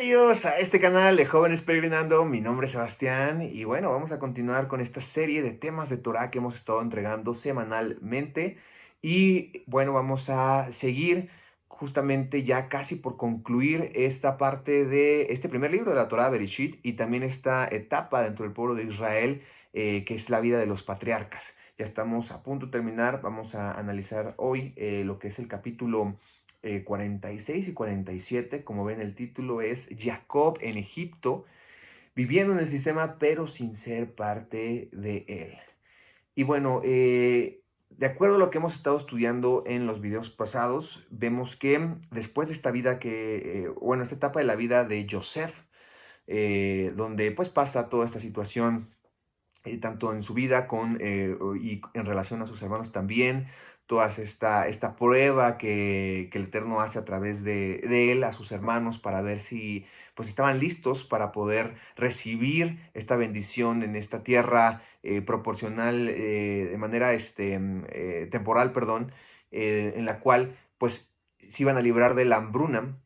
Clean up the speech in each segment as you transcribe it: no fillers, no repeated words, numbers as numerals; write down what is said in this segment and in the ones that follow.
Bienvenidos a este canal de Jóvenes Peregrinando. Mi nombre es Sebastián y bueno, vamos a continuar con esta serie de temas de Torah que hemos estado entregando semanalmente. Y bueno, vamos a seguir justamente ya casi por concluir esta parte de este primer libro de la Torah, Bereshit, y también esta etapa dentro del pueblo de Israel, que es la vida de los patriarcas. Ya estamos a punto de terminar. Vamos a analizar hoy lo que es el capítulo 46 y 47, como ven el título, es Jacob en Egipto, viviendo en el sistema pero sin ser parte de él. Y bueno, de acuerdo a lo que hemos estado estudiando en los videos pasados, vemos que después de esta vida bueno, esta etapa de la vida de Joseph, donde pues pasa toda esta situación tanto en su vida y en relación a sus hermanos también, toda esta prueba que el Eterno hace a través de él a sus hermanos para ver si pues estaban listos para poder recibir esta bendición en esta tierra proporcional, de manera temporal, perdón, en la cual pues se iban a librar de la hambruna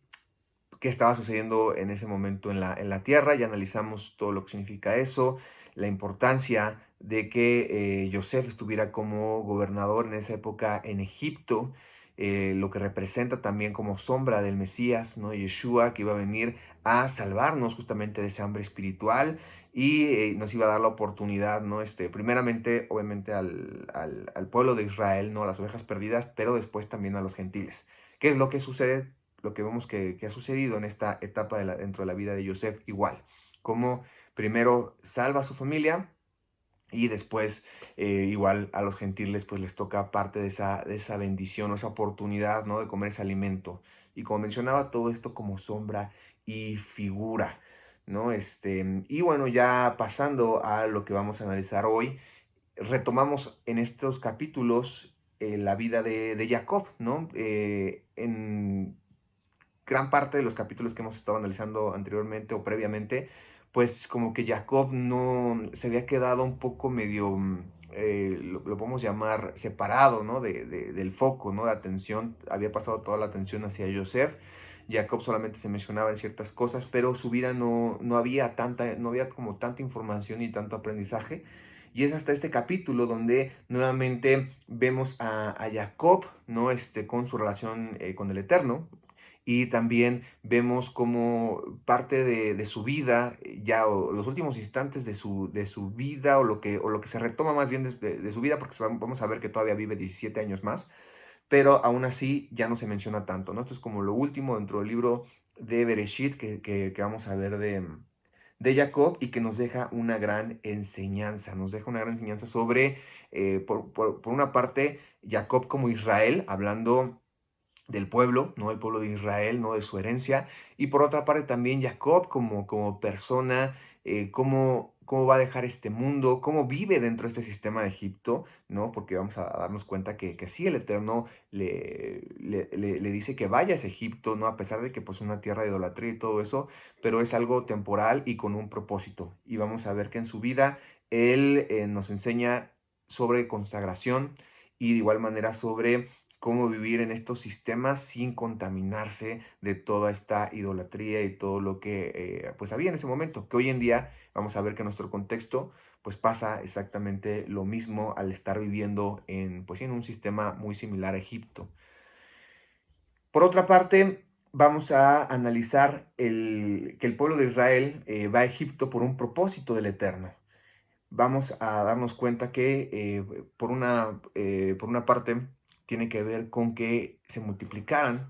qué estaba sucediendo en ese momento en la tierra. Ya analizamos todo lo que significa eso, la importancia de que Joseph estuviera como gobernador en esa época en Egipto, lo que representa también como sombra del Mesías, ¿no? Yeshua, que iba a venir a salvarnos justamente de esa hambre espiritual y nos iba a dar la oportunidad, ¿no? Primeramente, obviamente, al pueblo de Israel, ¿no? A las ovejas perdidas, pero después también a los gentiles. ¿Qué es lo que sucede? Lo que vemos que ha sucedido en esta etapa dentro de la vida de Joseph, igual, como primero salva a su familia y después igual a los gentiles pues les toca parte de esa bendición o esa oportunidad, ¿no? De comer ese alimento. Y como mencionaba, todo esto como sombra y figura, ¿no? Y bueno, ya pasando a lo que vamos a analizar hoy, retomamos en estos capítulos la vida de Jacob, ¿no? En gran parte de los capítulos que hemos estado analizando anteriormente o previamente, pues como que Jacob no se había quedado un poco medio, lo podemos llamar separado, ¿no? Del foco, ¿no? De atención, había pasado toda la atención hacia Joseph. Jacob solamente se mencionaba en ciertas cosas, pero su vida no había no había como tanta información y tanto aprendizaje. Y es hasta este capítulo donde nuevamente vemos a Jacob, ¿no? Con su relación con el Eterno, y también vemos como parte de su vida, ya o los últimos instantes de su vida, o lo que se retoma más bien de su vida, porque vamos a ver que todavía vive 17 años más, pero aún así ya no se menciona tanto, ¿no? Esto es como lo último dentro del libro de Bereshit que vamos a ver de Jacob, y que nos deja una gran enseñanza, sobre, por una parte, Jacob como Israel, hablando del pueblo, ¿no? El pueblo de Israel, ¿no? De su herencia. Y por otra parte también Jacob como persona, cómo va a dejar este mundo, cómo vive dentro de este sistema de Egipto, ¿no? Porque vamos a darnos cuenta que sí, el Eterno le dice que vaya a ese Egipto, ¿no? A pesar de que pues una tierra de idolatría y todo eso, pero es algo temporal y con un propósito. Y vamos a ver que en su vida Él nos enseña sobre consagración y de igual manera sobre cómo vivir en estos sistemas sin contaminarse de toda esta idolatría y todo lo que pues había en ese momento, que hoy en día vamos a ver que en nuestro contexto pues pasa exactamente lo mismo al estar viviendo en un sistema muy similar a Egipto. Por otra parte, vamos a analizar que el pueblo de Israel va a Egipto por un propósito del Eterno. Vamos a darnos cuenta que por una parte tiene que ver con que se multiplicaran,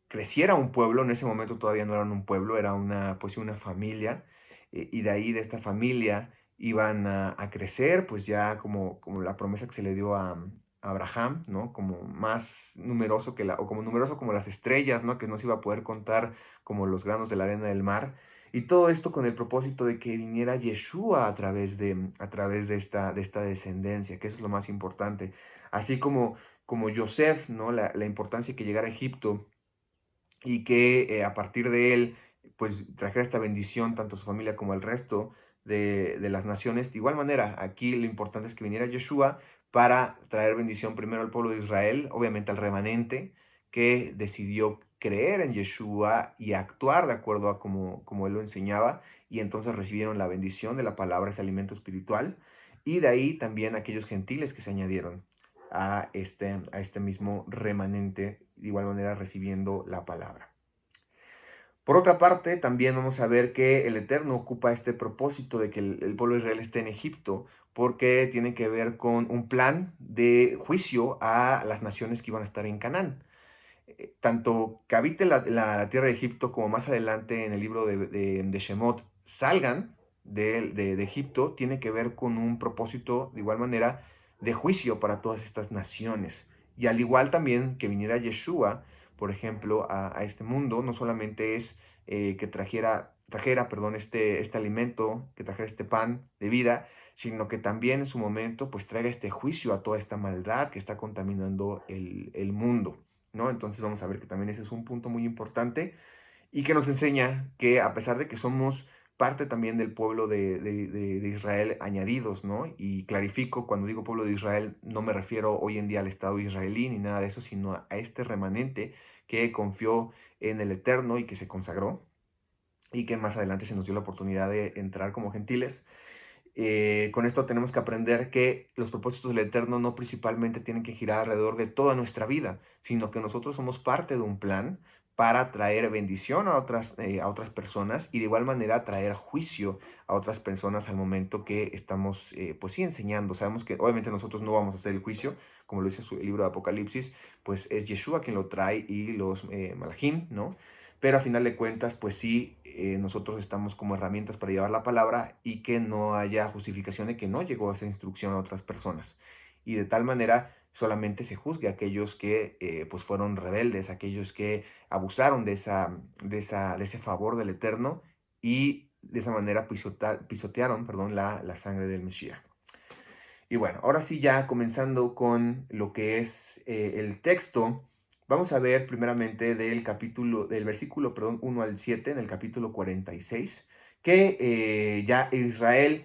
creciera un pueblo. En ese momento todavía no eran un pueblo, era pues una familia, y de ahí de esta familia iban a crecer, pues ya como la promesa que se le dio a Abraham, ¿no? Como más numeroso o como numeroso como las estrellas, ¿no? Que no se iba a poder contar como los granos de la arena del mar. Y todo esto con el propósito de que viniera Yeshua a través de esta descendencia, que eso es lo más importante. Así como Joseph, ¿no? La importancia que llegara a Egipto y que a partir de él, pues trajera esta bendición tanto a su familia como al resto de las naciones. De igual manera, aquí lo importante es que viniera Yeshua para traer bendición primero al pueblo de Israel, obviamente al remanente que decidió creer en Yeshua y actuar de acuerdo a como él lo enseñaba, y entonces recibieron la bendición de la palabra, ese alimento espiritual, y de ahí también aquellos gentiles que se añadieron a este mismo remanente, de igual manera recibiendo la palabra. Por otra parte, también vamos a ver que el Eterno ocupa este propósito de que el pueblo de Israel esté en Egipto, porque tiene que ver con un plan de juicio a las naciones que iban a estar en Canaán. Tanto que habite la tierra de Egipto como más adelante en el libro de Shemot salgan de Egipto, tiene que ver con un propósito de igual manera de juicio para todas estas naciones. Y al igual también que viniera Yeshua, por ejemplo, a este mundo, no solamente es que trajera, perdón, este alimento, que trajera este pan de vida, sino que también en su momento pues traiga este juicio a toda esta maldad que está contaminando el mundo, ¿no? Entonces vamos a ver que también ese es un punto muy importante y que nos enseña que a pesar de que somos parte también del pueblo de Israel añadidos, ¿no? Y clarifico, cuando digo pueblo de Israel, no me refiero hoy en día al Estado israelí ni nada de eso, sino a este remanente que confió en el Eterno y que se consagró y que más adelante se nos dio la oportunidad de entrar como gentiles. Con esto tenemos que aprender que los propósitos del Eterno no principalmente tienen que girar alrededor de toda nuestra vida, sino que nosotros somos parte de un plan para traer bendición a otras personas y de igual manera traer juicio a otras personas al momento que estamos, pues sí, enseñando. Sabemos que obviamente nosotros no vamos a hacer el juicio, como lo dice el libro de Apocalipsis, pues es Yeshua quien lo trae y los malajim, ¿no? Pero a final de cuentas, pues sí, nosotros estamos como herramientas para llevar la palabra y que no haya justificación de que no llegó esa instrucción a otras personas. Y de tal manera solamente se juzgue a aquellos que pues fueron rebeldes, aquellos que abusaron de ese favor del Eterno y de esa manera pisotearon, perdón, la sangre del Mesías. Y bueno, ahora sí ya comenzando con lo que es el texto, vamos a ver primeramente del versículo, perdón, 1 al 7 en el capítulo 46, que ya Israel,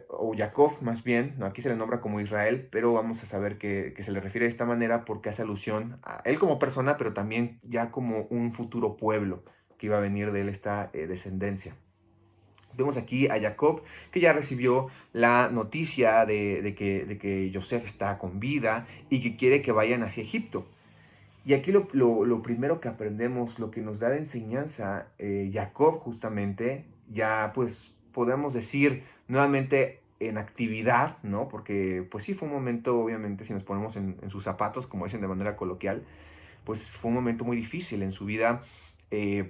o Jacob más bien, no, aquí se le nombra como Israel, pero vamos a saber que se le refiere de esta manera porque hace alusión a él como persona, pero también ya como un futuro pueblo que iba a venir de él esta descendencia. Vemos aquí a Jacob que ya recibió la noticia de que Joseph está con vida y que quiere que vayan hacia Egipto. Y aquí lo primero que aprendemos, lo que nos da de enseñanza Jacob justamente, ya pues podemos decir nuevamente en actividad, ¿no? Porque pues sí fue un momento, obviamente, si nos ponemos en sus zapatos, como dicen de manera coloquial, pues fue un momento muy difícil en su vida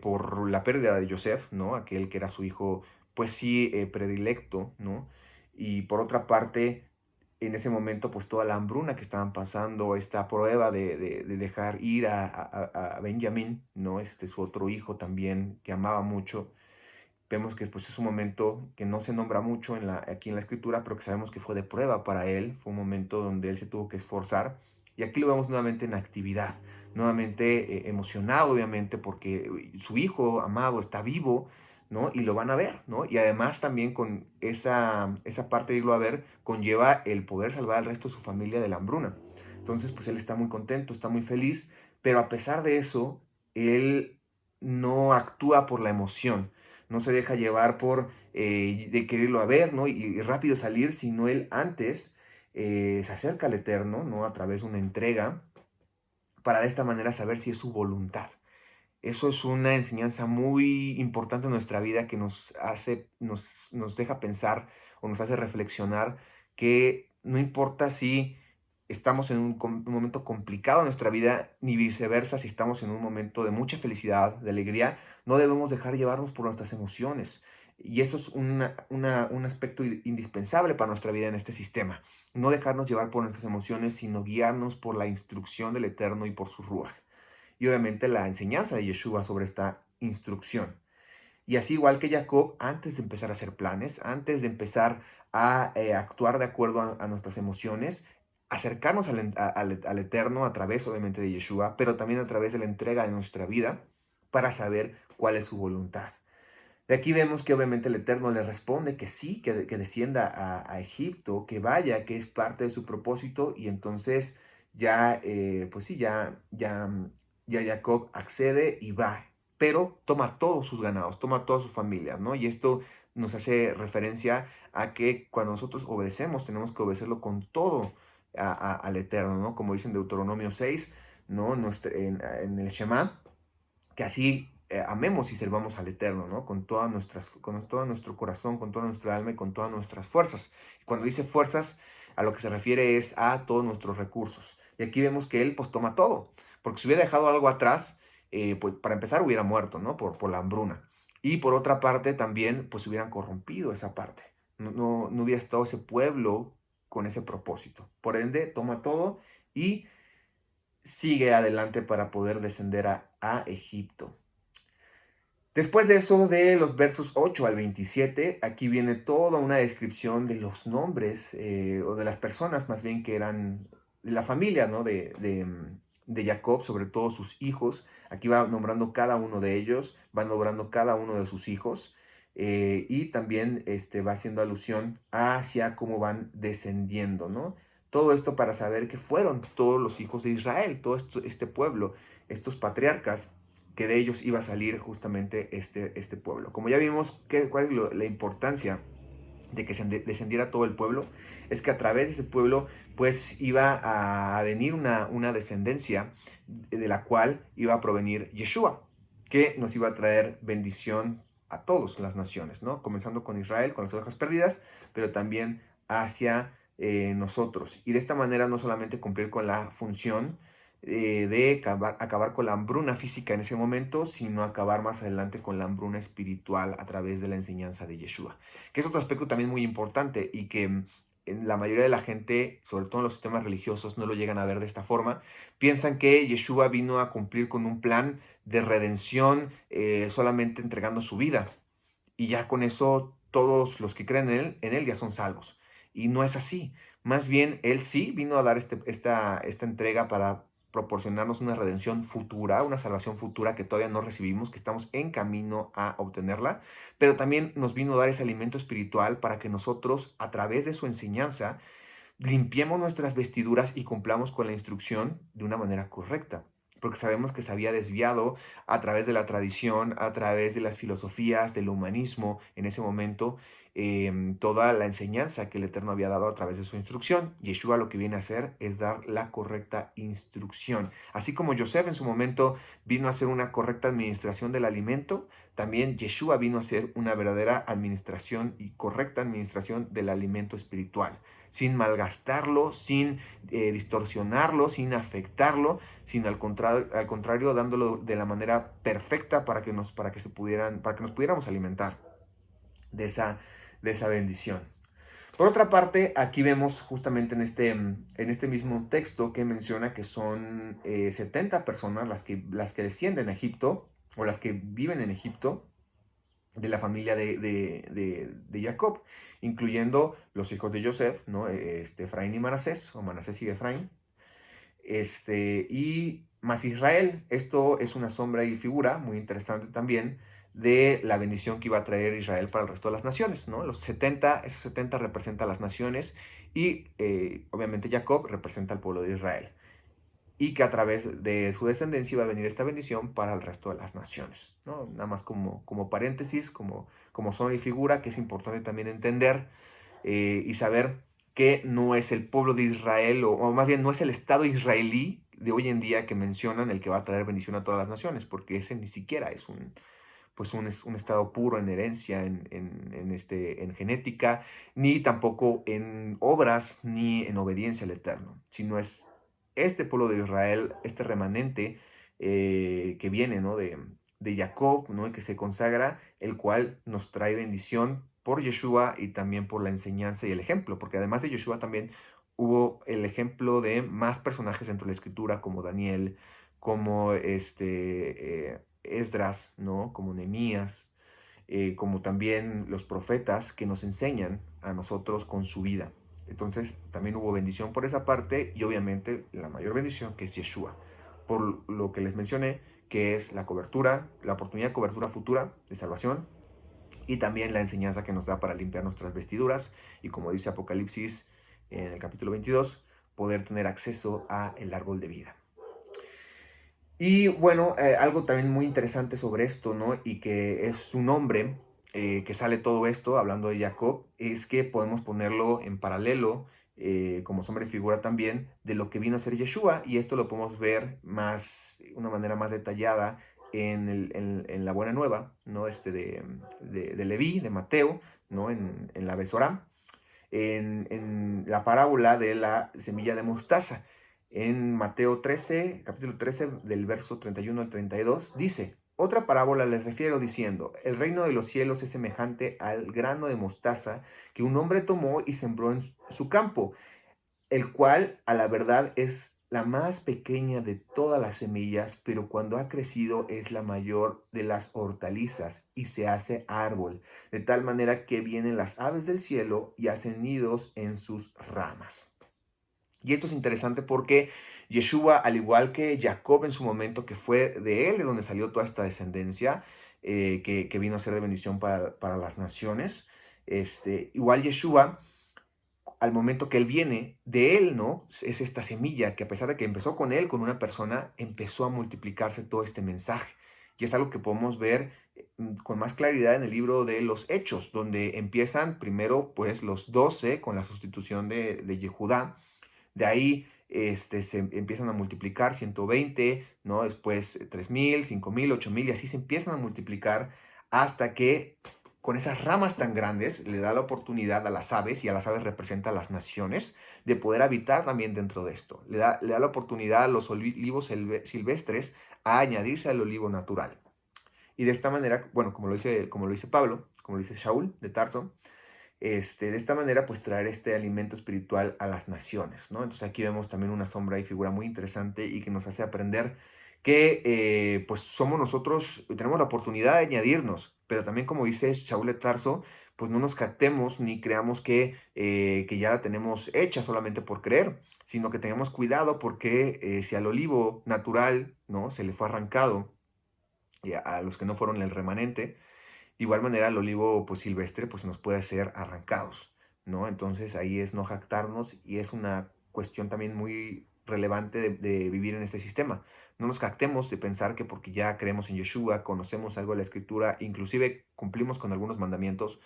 por la pérdida de Joseph, ¿no? Aquel que era su hijo, pues sí, predilecto, ¿no? Y por otra parte, en ese momento, pues toda la hambruna que estaban pasando, esta prueba de dejar ir a Benjamín, ¿no? Su otro hijo también, que amaba mucho. Vemos que pues es un momento que no se nombra mucho aquí en la escritura, pero que sabemos que fue de prueba para él, fue un momento donde él se tuvo que esforzar, y aquí lo vemos nuevamente en actividad, nuevamente emocionado obviamente porque su hijo amado está vivo, ¿no? Y lo van a ver, ¿no? Y además también con esa parte de irlo a ver conlleva el poder salvar al resto de su familia de la hambruna. Entonces pues él está muy contento, está muy feliz, pero a pesar de eso, él no actúa por la emoción, no se deja llevar por de quererlo a ver, ¿no? Y rápido salir, sino él antes se acerca al Eterno, ¿no? A través de una entrega, para de esta manera saber si es su voluntad. Eso es una enseñanza muy importante en nuestra vida que nos deja pensar o nos hace reflexionar que no importa si estamos en un momento complicado en nuestra vida, ni viceversa, si estamos en un momento de mucha felicidad, de alegría, no debemos dejar llevarnos por nuestras emociones. Y eso es un aspecto indispensable para nuestra vida en este sistema. No dejarnos llevar por nuestras emociones, sino guiarnos por la instrucción del Eterno y por su Ruach. Y obviamente la enseñanza de Yeshua sobre esta instrucción. Y así igual que Jacob, antes de empezar a hacer planes, antes de empezar a actuar de acuerdo a nuestras emociones, acercarnos al Eterno a través obviamente de Yeshua, pero también a través de la entrega de nuestra vida para saber cuál es su voluntad. De aquí vemos que obviamente el Eterno le responde que sí, que descienda a Egipto, que vaya, que es parte de su propósito, y entonces ya, pues sí, ya ya Jacob accede y va, pero toma todos sus ganados, toma todas sus familias, ¿no? Y esto nos hace referencia a que cuando nosotros obedecemos, tenemos que obedecerlo con todo al Eterno, ¿no? Como dice en Deuteronomio 6, ¿no? En el Shema, que así amemos y servamos al Eterno, ¿no? Con todo nuestro corazón, con toda nuestra alma y con todas nuestras fuerzas. Cuando dice fuerzas, a lo que se refiere es a todos nuestros recursos. Y aquí vemos que él pues toma todo, porque si hubiera dejado algo atrás, pues para empezar hubiera muerto, ¿no? Por la hambruna. Y por otra parte también pues hubieran corrompido esa parte. No hubiera estado ese pueblo con ese propósito. Por ende, toma todo y sigue adelante para poder descender a Egipto. Después de eso, de los versos 8 al 27, aquí viene toda una descripción de los nombres, o de las personas más bien que eran de la familia, ¿no? De Jacob, sobre todo sus hijos. Aquí va nombrando cada uno de ellos, va nombrando cada uno de sus hijos, y también va haciendo alusión hacia cómo van descendiendo, ¿no? Todo esto para saber que fueron todos los hijos de Israel, todo este pueblo, estos patriarcas, que de ellos iba a salir justamente este pueblo. Como ya vimos, cuál es la importancia de que descendiera todo el pueblo, es que a través de ese pueblo pues iba a venir una descendencia de la cual iba a provenir Yeshua, que nos iba a traer bendición a todas las naciones, ¿no? Comenzando con Israel, con las ovejas perdidas, pero también hacia nosotros. Y de esta manera no solamente cumplir con la función de acabar con la hambruna física en ese momento, sino acabar más adelante con la hambruna espiritual a través de la enseñanza de Yeshua, que es otro aspecto también muy importante y que en la mayoría de la gente, sobre todo en los sistemas religiosos, no lo llegan a ver de esta forma. Piensan que Yeshua vino a cumplir con un plan de redención, solamente entregando su vida, y ya con eso todos los que creen en él ya son salvos. Y no es así. Más bien, Él sí vino a dar esta entrega para proporcionarnos una redención futura, una salvación futura que todavía no recibimos, que estamos en camino a obtenerla, pero también nos vino a dar ese alimento espiritual para que nosotros, a través de su enseñanza, limpiemos nuestras vestiduras y cumplamos con la instrucción de una manera correcta, porque sabemos que se había desviado a través de la tradición, a través de las filosofías, del humanismo en ese momento, toda la enseñanza que el Eterno había dado a través de su instrucción. Yeshua lo que viene a hacer es dar la correcta instrucción. Así como Yosef en su momento vino a hacer una correcta administración del alimento, también Yeshua vino a hacer una verdadera administración y correcta administración del alimento espiritual, sin malgastarlo, sin distorsionarlo, sin afectarlo, sino al contrario, dándolo de la manera perfecta para que nos pudiéramos alimentar de esa bendición. Por otra parte, aquí vemos justamente en este mismo texto que menciona que son 70 personas las que descienden a Egipto, o las que viven en Egipto, de la familia de Jacob, incluyendo los hijos de Joseph, ¿no? Efraín y Manasés, o Manasés y Efraín, y más Israel. Esto es una sombra y figura muy interesante también de la bendición que iba a traer Israel para el resto de las naciones, ¿no? Esos 70 representan las naciones, y obviamente Jacob representa al pueblo de Israel, y que a través de su descendencia iba a venir esta bendición para el resto de las naciones, ¿no? Nada más como paréntesis, como sombra y figura, que es importante también entender y saber que no es el pueblo de Israel, o más bien no es el Estado israelí de hoy en día que mencionan el que va a traer bendición a todas las naciones, porque ese ni siquiera es un estado puro en herencia, en genética, ni tampoco en obras, ni en obediencia al Eterno, sino es este pueblo de Israel, este remanente que viene, ¿no? de Jacob, ¿no? Y que se consagra, el cual nos trae bendición por Yeshua y también por la enseñanza y el ejemplo, porque además de Yeshua también hubo el ejemplo de más personajes dentro de la escritura, como Daniel, como Esdras, ¿no? Como Nehemías, como también los profetas que nos enseñan a nosotros con su vida. Entonces también hubo bendición por esa parte, y obviamente la mayor bendición, que es Yeshua, por lo que les mencioné, que es la cobertura, la oportunidad de cobertura futura de salvación, y también la enseñanza que nos da para limpiar nuestras vestiduras, y como dice Apocalipsis en el capítulo 22, poder tener acceso a el árbol de vida. Y bueno, algo también muy interesante sobre esto, ¿no? Y que es su nombre, que sale todo esto, hablando de Jacob, es que podemos ponerlo en paralelo, como sombra y figura también, de lo que vino a ser Yeshua, y esto lo podemos ver más, una manera más detallada en la Buena Nueva, ¿no? De Leví, de Mateo, ¿no? En la Besorá, en la parábola de la semilla de mostaza. En Mateo 13, capítulo 13, del verso 31 al 32, dice: otra parábola les refiero diciendo: el reino de los cielos es semejante al grano de mostaza que un hombre tomó y sembró en su campo, el cual a la verdad es la más pequeña de todas las semillas, pero cuando ha crecido es la mayor de las hortalizas y se hace árbol, de tal manera que vienen las aves del cielo y hacen nidos en sus ramas. Y esto es interesante porque Yeshua, al igual que Jacob en su momento, que fue de él de donde salió toda esta descendencia, que vino a ser de bendición para las naciones, igual Yeshua, al momento que él viene, de él, ¿no? Es esta semilla que, a pesar de que empezó con él, con una persona, empezó a multiplicarse todo este mensaje. Y es algo que podemos ver con más claridad en el libro de los Hechos, donde empiezan primero pues los 12 con la sustitución de Yehudá. De ahí se empiezan a multiplicar 120, ¿no? Después 3000, 5000, 8000, y así se empiezan a multiplicar hasta que con esas ramas tan grandes le da la oportunidad a las aves, y a las aves representa a las naciones, de poder habitar también dentro de esto. Le da la oportunidad a los olivos silvestres a añadirse al olivo natural. Y de esta manera, bueno, como lo dice Pablo, como lo dice Shaul de Tarso, de esta manera, pues traer este alimento espiritual a las naciones, ¿no? Entonces aquí vemos también una sombra y figura muy interesante y que nos hace aprender que pues somos nosotros, tenemos la oportunidad de añadirnos, pero también, como dice Shaul de Tarso, pues no nos jactemos ni creamos que ya la tenemos hecha solamente por creer, sino que tengamos cuidado porque si al olivo natural, ¿no? Se le fue arrancado, y a los que no fueron el remanente, de igual manera, el olivo pues, silvestre pues, nos puede ser arrancados, ¿no? Entonces ahí es no jactarnos, y es una cuestión también muy relevante de vivir en este sistema. No nos jactemos de pensar que porque ya creemos en Yeshua, conocemos algo de la Escritura, inclusive cumplimos con algunos mandamientos,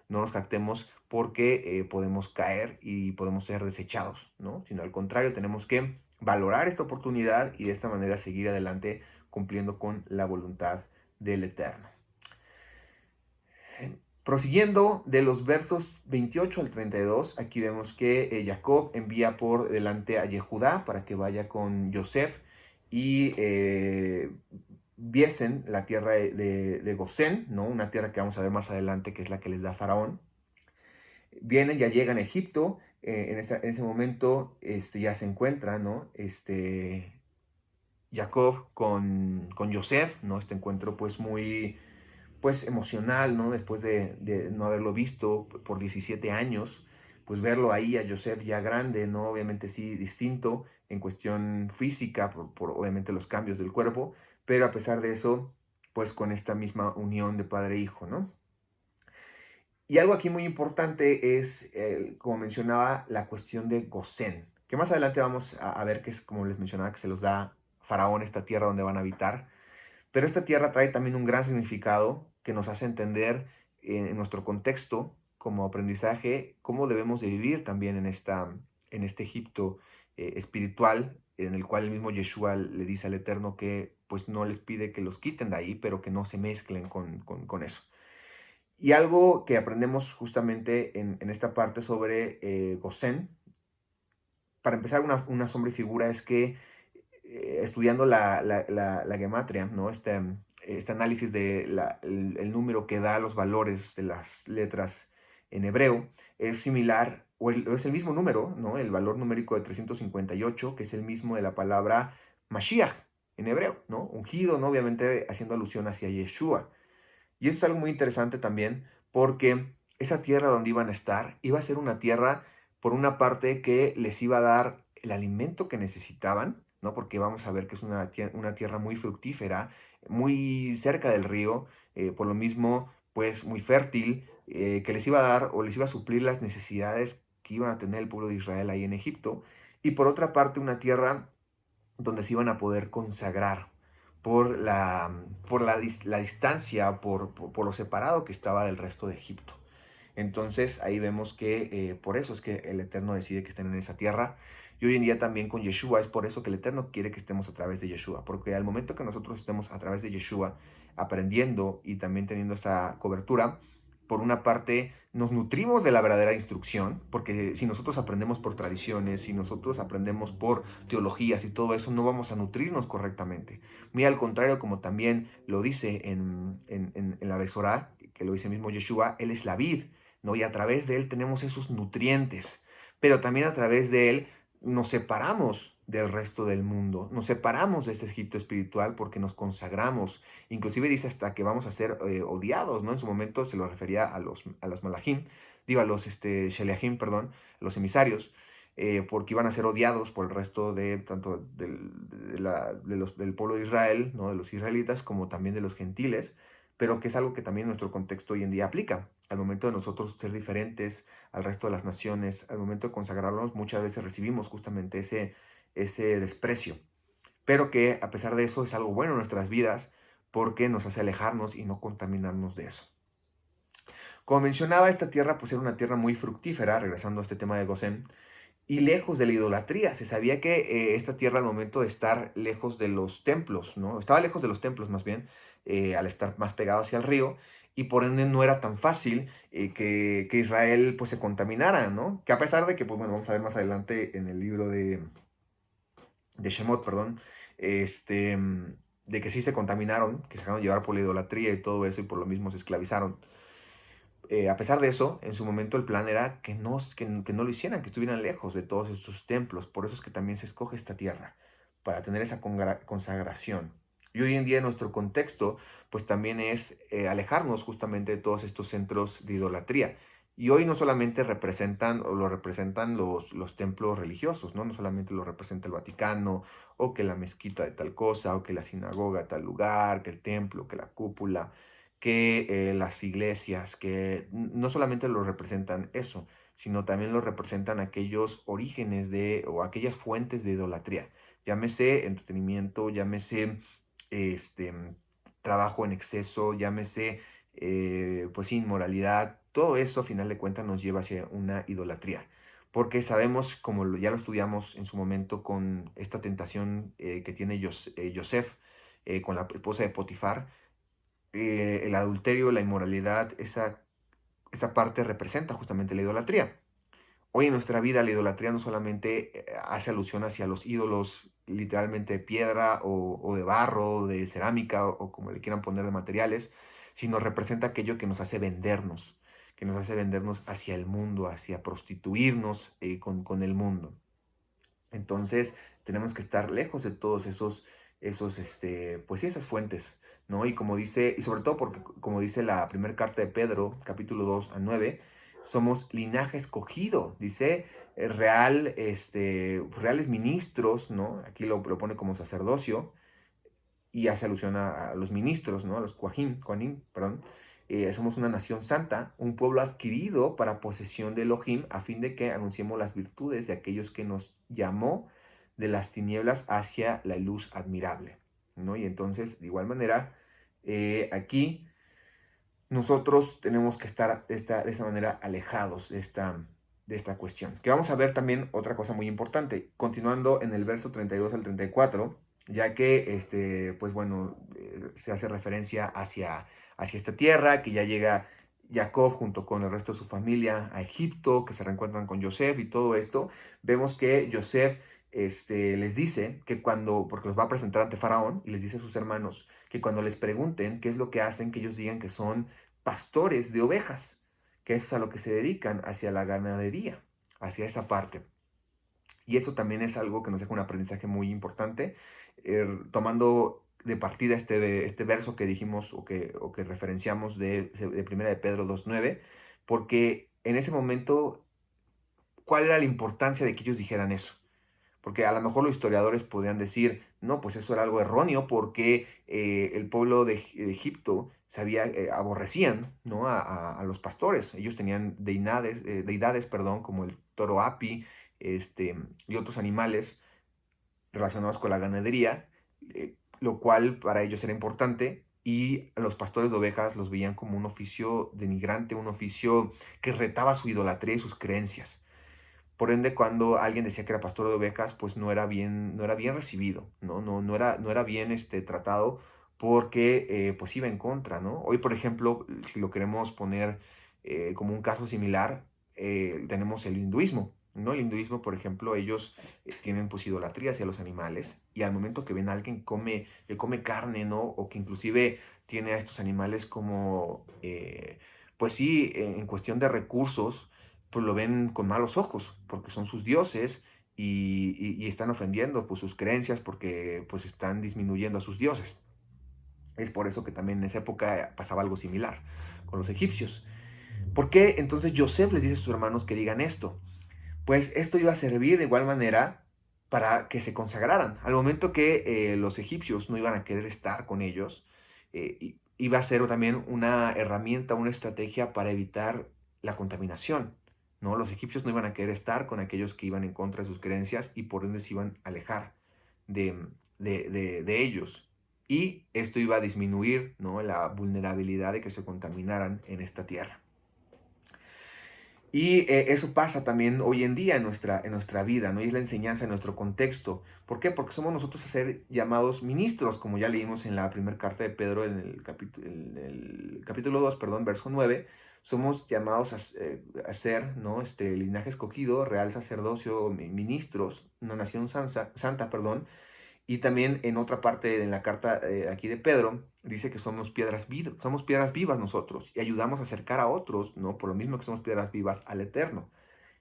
no nos jactemos porque podemos caer y podemos ser desechados, ¿no? Sino al contrario, tenemos que valorar esta oportunidad y de esta manera seguir adelante cumpliendo con la voluntad del Eterno. Prosiguiendo de los versos 28 al 32, aquí vemos que Jacob envía por delante a Yehudá para que vaya con Yosef y viesen la tierra de Gosén, ¿no? Una tierra que vamos a ver más adelante, que es la que les da Faraón. Vienen, ya llegan a Egipto, en ese momento ya se encuentra, ¿no? Jacob con Yosef, ¿no? Este encuentro pues muy pues emocional, ¿no? Después de no haberlo visto por 17 años, pues verlo ahí a Joseph ya grande, ¿no? Obviamente sí distinto en cuestión física, por obviamente los cambios del cuerpo, pero a pesar de eso, pues con esta misma unión de padre e hijo, ¿no? Y algo aquí muy importante es, como mencionaba, la cuestión de Gosén, que más adelante vamos a ver que es, como les mencionaba, que se los da Faraón esta tierra donde van a habitar. Pero esta tierra trae también un gran significado que nos hace entender en nuestro contexto como aprendizaje cómo debemos de vivir también en este Egipto espiritual, en el cual el mismo Yeshua le dice al Eterno que pues no les pide que los quiten de ahí, pero que no se mezclen con eso. Y algo que aprendemos justamente en esta parte sobre Gosén, para empezar, una sombra y figura es que estudiando la gematria, ¿no? Este análisis del número que da los valores de las letras en hebreo, es similar, o es el mismo número, ¿no? El valor numérico de 358, que es el mismo de la palabra Mashiach en hebreo, ¿no? Ungido, ¿no? Obviamente haciendo alusión hacia Yeshua. Y esto es algo muy interesante también, porque esa tierra donde iban a estar iba a ser una tierra, por una parte, que les iba a dar el alimento que necesitaban, ¿no? Porque vamos a ver que es una tierra muy fructífera, muy cerca del río, por lo mismo, pues muy fértil, que les iba a dar o les iba a suplir las necesidades que iban a tener el pueblo de Israel ahí en Egipto. Y por otra parte, una tierra donde se iban a poder consagrar. la distancia, por lo separado que estaba del resto de Egipto. Entonces ahí vemos que por eso es que el Eterno decide que estén en esa tierra. Y hoy en día también con Yeshua es por eso que el Eterno quiere que estemos a través de Yeshua. Porque al momento que nosotros estemos a través de Yeshua aprendiendo y también teniendo esa cobertura, por una parte nos nutrimos de la verdadera instrucción, porque si nosotros aprendemos por tradiciones, si nosotros aprendemos por teologías y todo eso, no vamos a nutrirnos correctamente. Muy al contrario, como también lo dice en la Besorá, que lo dice mismo Yeshua, Él es la vid, ¿no? Y a través de Él tenemos esos nutrientes, pero también a través de Él nos separamos del resto del mundo, nos separamos de este Egipto espiritual porque nos consagramos, inclusive dice hasta que vamos a ser odiados, ¿no? En su momento se lo refería a los malachim, digo a los sheliachim, perdón, los emisarios, porque iban a ser odiados por el resto de tanto del pueblo de Israel, ¿no? De los israelitas, como también de los gentiles, pero que es algo que también en nuestro contexto hoy en día aplica. Al momento de nosotros ser diferentes al resto de las naciones, al momento de consagrarnos, muchas veces recibimos justamente ese desprecio, pero que a pesar de eso es algo bueno en nuestras vidas porque nos hace alejarnos y no contaminarnos de eso. Como mencionaba, esta tierra pues era una tierra muy fructífera, regresando a este tema de Gosén, y lejos de la idolatría. Se sabía que esta tierra al momento de estar lejos de los templos, ¿no? Estaba lejos de los templos más bien, al estar más pegado hacia el río, y por ende no era tan fácil que Israel pues se contaminara, ¿no? Que a pesar de que, pues bueno, vamos a ver más adelante en el libro de Shemot, perdón, de que sí se contaminaron, que se dejaron llevar por la idolatría y todo eso, y por lo mismo se esclavizaron. A pesar de eso, en su momento el plan era que no lo hicieran, que estuvieran lejos de todos estos templos. Por eso es que también se escoge esta tierra, para tener esa consagración. Y hoy en día nuestro contexto, pues también es alejarnos justamente de todos estos centros de idolatría. Y hoy no solamente representan o lo representan los templos religiosos, ¿no? No solamente lo representa el Vaticano, o que la mezquita de tal cosa, o que la sinagoga de tal lugar, que el templo, que la cúpula, que las iglesias, que no solamente lo representan eso, sino también lo representan aquellos orígenes o aquellas fuentes de idolatría. Llámese entretenimiento, llámese este, trabajo en exceso, llámese pues inmoralidad, todo eso a final de cuentas nos lleva hacia una idolatría. Porque sabemos, como ya lo estudiamos en su momento con esta tentación que tiene Yosef con la esposa de Potifar, el adulterio, la inmoralidad, esa parte representa justamente la idolatría. Hoy en nuestra vida la idolatría no solamente hace alusión hacia los ídolos literalmente de piedra o de barro, de cerámica o como le quieran poner de materiales, sino representa aquello que nos hace vendernos hacia el mundo, hacia prostituirnos con el mundo. Entonces, tenemos que estar lejos de todos pues sí, esas fuentes, ¿no? Y como dice, y sobre todo porque, como dice la primera carta de Pedro, capítulo 2 a 9, somos linaje escogido, dice, reales ministros, ¿no? Aquí lo pone como sacerdocio, y hace alusión a los ministros, ¿no? A los Kohanim, perdón. Somos una nación santa, un pueblo adquirido para posesión de Elohim, a fin de que anunciemos las virtudes de aquellos que nos llamó de las tinieblas hacia la luz admirable, ¿no? Y entonces, de igual manera, aquí nosotros tenemos que estar de esta manera alejados de esta cuestión. Que vamos a ver también otra cosa muy importante, continuando en el verso 32 al 34, ya que, pues bueno, se hace referencia hacia esta tierra, que ya llega Jacob junto con el resto de su familia a Egipto, que se reencuentran con Yosef y todo esto. Vemos que Yosef les dice que porque los va a presentar ante Faraón, y les dice a sus hermanos que cuando les pregunten qué es lo que hacen, que ellos digan que son pastores de ovejas, que eso es a lo que se dedican, hacia la ganadería, hacia esa parte. Y eso también es algo que nos deja un aprendizaje muy importante, tomando de partida este verso que dijimos o que referenciamos de 1 de Pedro 2.9, porque en ese momento, ¿cuál era la importancia de que ellos dijeran eso? Porque a lo mejor los historiadores podrían decir, no, pues eso era algo erróneo porque el pueblo de Egipto aborrecían, ¿no? a los pastores. Ellos tenían deidades, perdón, como el toro Api, y otros animales relacionados con la ganadería, lo cual para ellos era importante, y los pastores de ovejas los veían como un oficio denigrante, un oficio que retaba su idolatría y sus creencias. Por ende, cuando alguien decía que era pastor de ovejas, pues no era bien recibido, no era bien tratado, porque pues iba en contra, ¿no? Hoy, por ejemplo, si lo queremos poner como un caso similar, tenemos el hinduismo, ¿no? El hinduismo, por ejemplo, ellos tienen pues idolatría hacia los animales, y al momento que ven a alguien que come carne, ¿no? O que inclusive tiene a estos animales como, pues sí, en cuestión de recursos, pues lo ven con malos ojos, porque son sus dioses, y están ofendiendo pues sus creencias, porque pues están disminuyendo a sus dioses. Es por eso que también en esa época pasaba algo similar con los egipcios. ¿Por qué entonces Joseph les dice a sus hermanos que digan esto? Pues esto iba a servir de igual manera para que se consagraran. Al momento que los egipcios no iban a querer estar con ellos, iba a ser también una herramienta, una estrategia para evitar la contaminación, ¿no? Los egipcios no iban a querer estar con aquellos que iban en contra de sus creencias, y por ende se iban a alejar de, de ellos. Y esto iba a disminuir, ¿no?, la vulnerabilidad de que se contaminaran en esta tierra. Y eso pasa también hoy en día en nuestra vida, ¿no? Y es la enseñanza en nuestro contexto. ¿Por qué? Porque somos nosotros a ser llamados ministros, como ya leímos en la primera carta de Pedro, en el capítulo 2, perdón, verso 9. Somos llamados a ser, ¿no?, linaje escogido, real sacerdocio, ministros, una nación santa, perdón. Y también en otra parte, en la carta aquí de Pedro, dice que somos piedras vivas nosotros, y ayudamos a acercar a otros, ¿no? Por lo mismo que somos piedras vivas, al Eterno.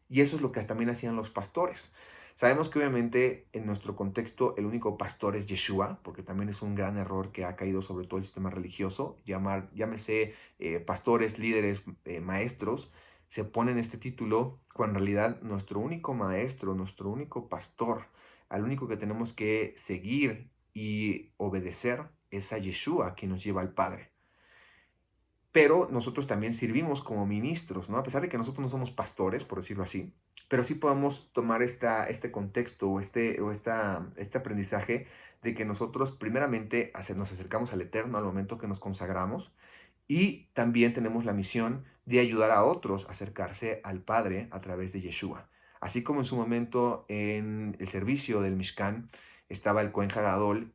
Y eso es lo que también hacían los pastores. Sabemos que obviamente en nuestro contexto el único pastor es Yeshua, porque también es un gran error que ha caído sobre todo el sistema religioso. Llámese pastores, líderes, maestros, se ponen este título cuando en realidad nuestro único maestro, nuestro único pastor, al único que tenemos que seguir y obedecer es a Yeshua, quien nos lleva al Padre. Pero nosotros también servimos como ministros, ¿no? A pesar de que nosotros no somos pastores, por decirlo así, pero sí podemos tomar este contexto o este aprendizaje de que nosotros primeramente nos acercamos al Eterno al momento que nos consagramos, y también tenemos la misión de ayudar a otros a acercarse al Padre a través de Yeshua. Así como en su momento en el servicio del Mishkan estaba el Cohen Hagadol,